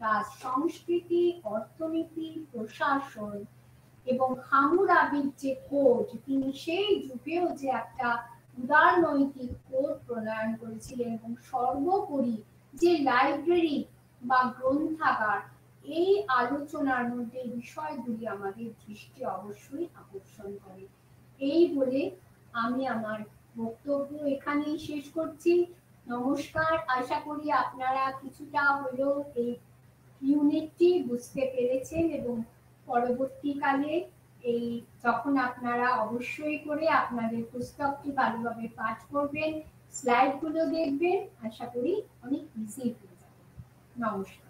তার সংস্কৃতি, অর্থনীতি, প্রশাসন এবং হামুরাবির যে কোড, তিনি সেই যুগেও যে একটা উদারনৈতিক কোড প্রণয়ন করেছিলেন, এবং সর্বোপরি যে লাইব্রেরি বা গ্রন্থাগার, এই আলোচনার মধ্যে বিষয়গুলি আমাদের দৃষ্টি অবশ্যই আকর্ষণ করে। এই বলে আমি আমার বক্তব্য এখানেই শেষ করছি। নমস্কার। আশা করি আপনারা কিছুটা হলেও এই ইউনিটটি বুঝতে পেরেছেন, এবং পরবর্তীকালে এই যখন আপনারা অবশ্যই করে আপনাদের পুস্তকটি ভালোভাবে পাঠ করবেন, স্লাইডগুলো দেখবেন, আশা করি অনেক ইজি হয়ে যাবে। নমস্কার।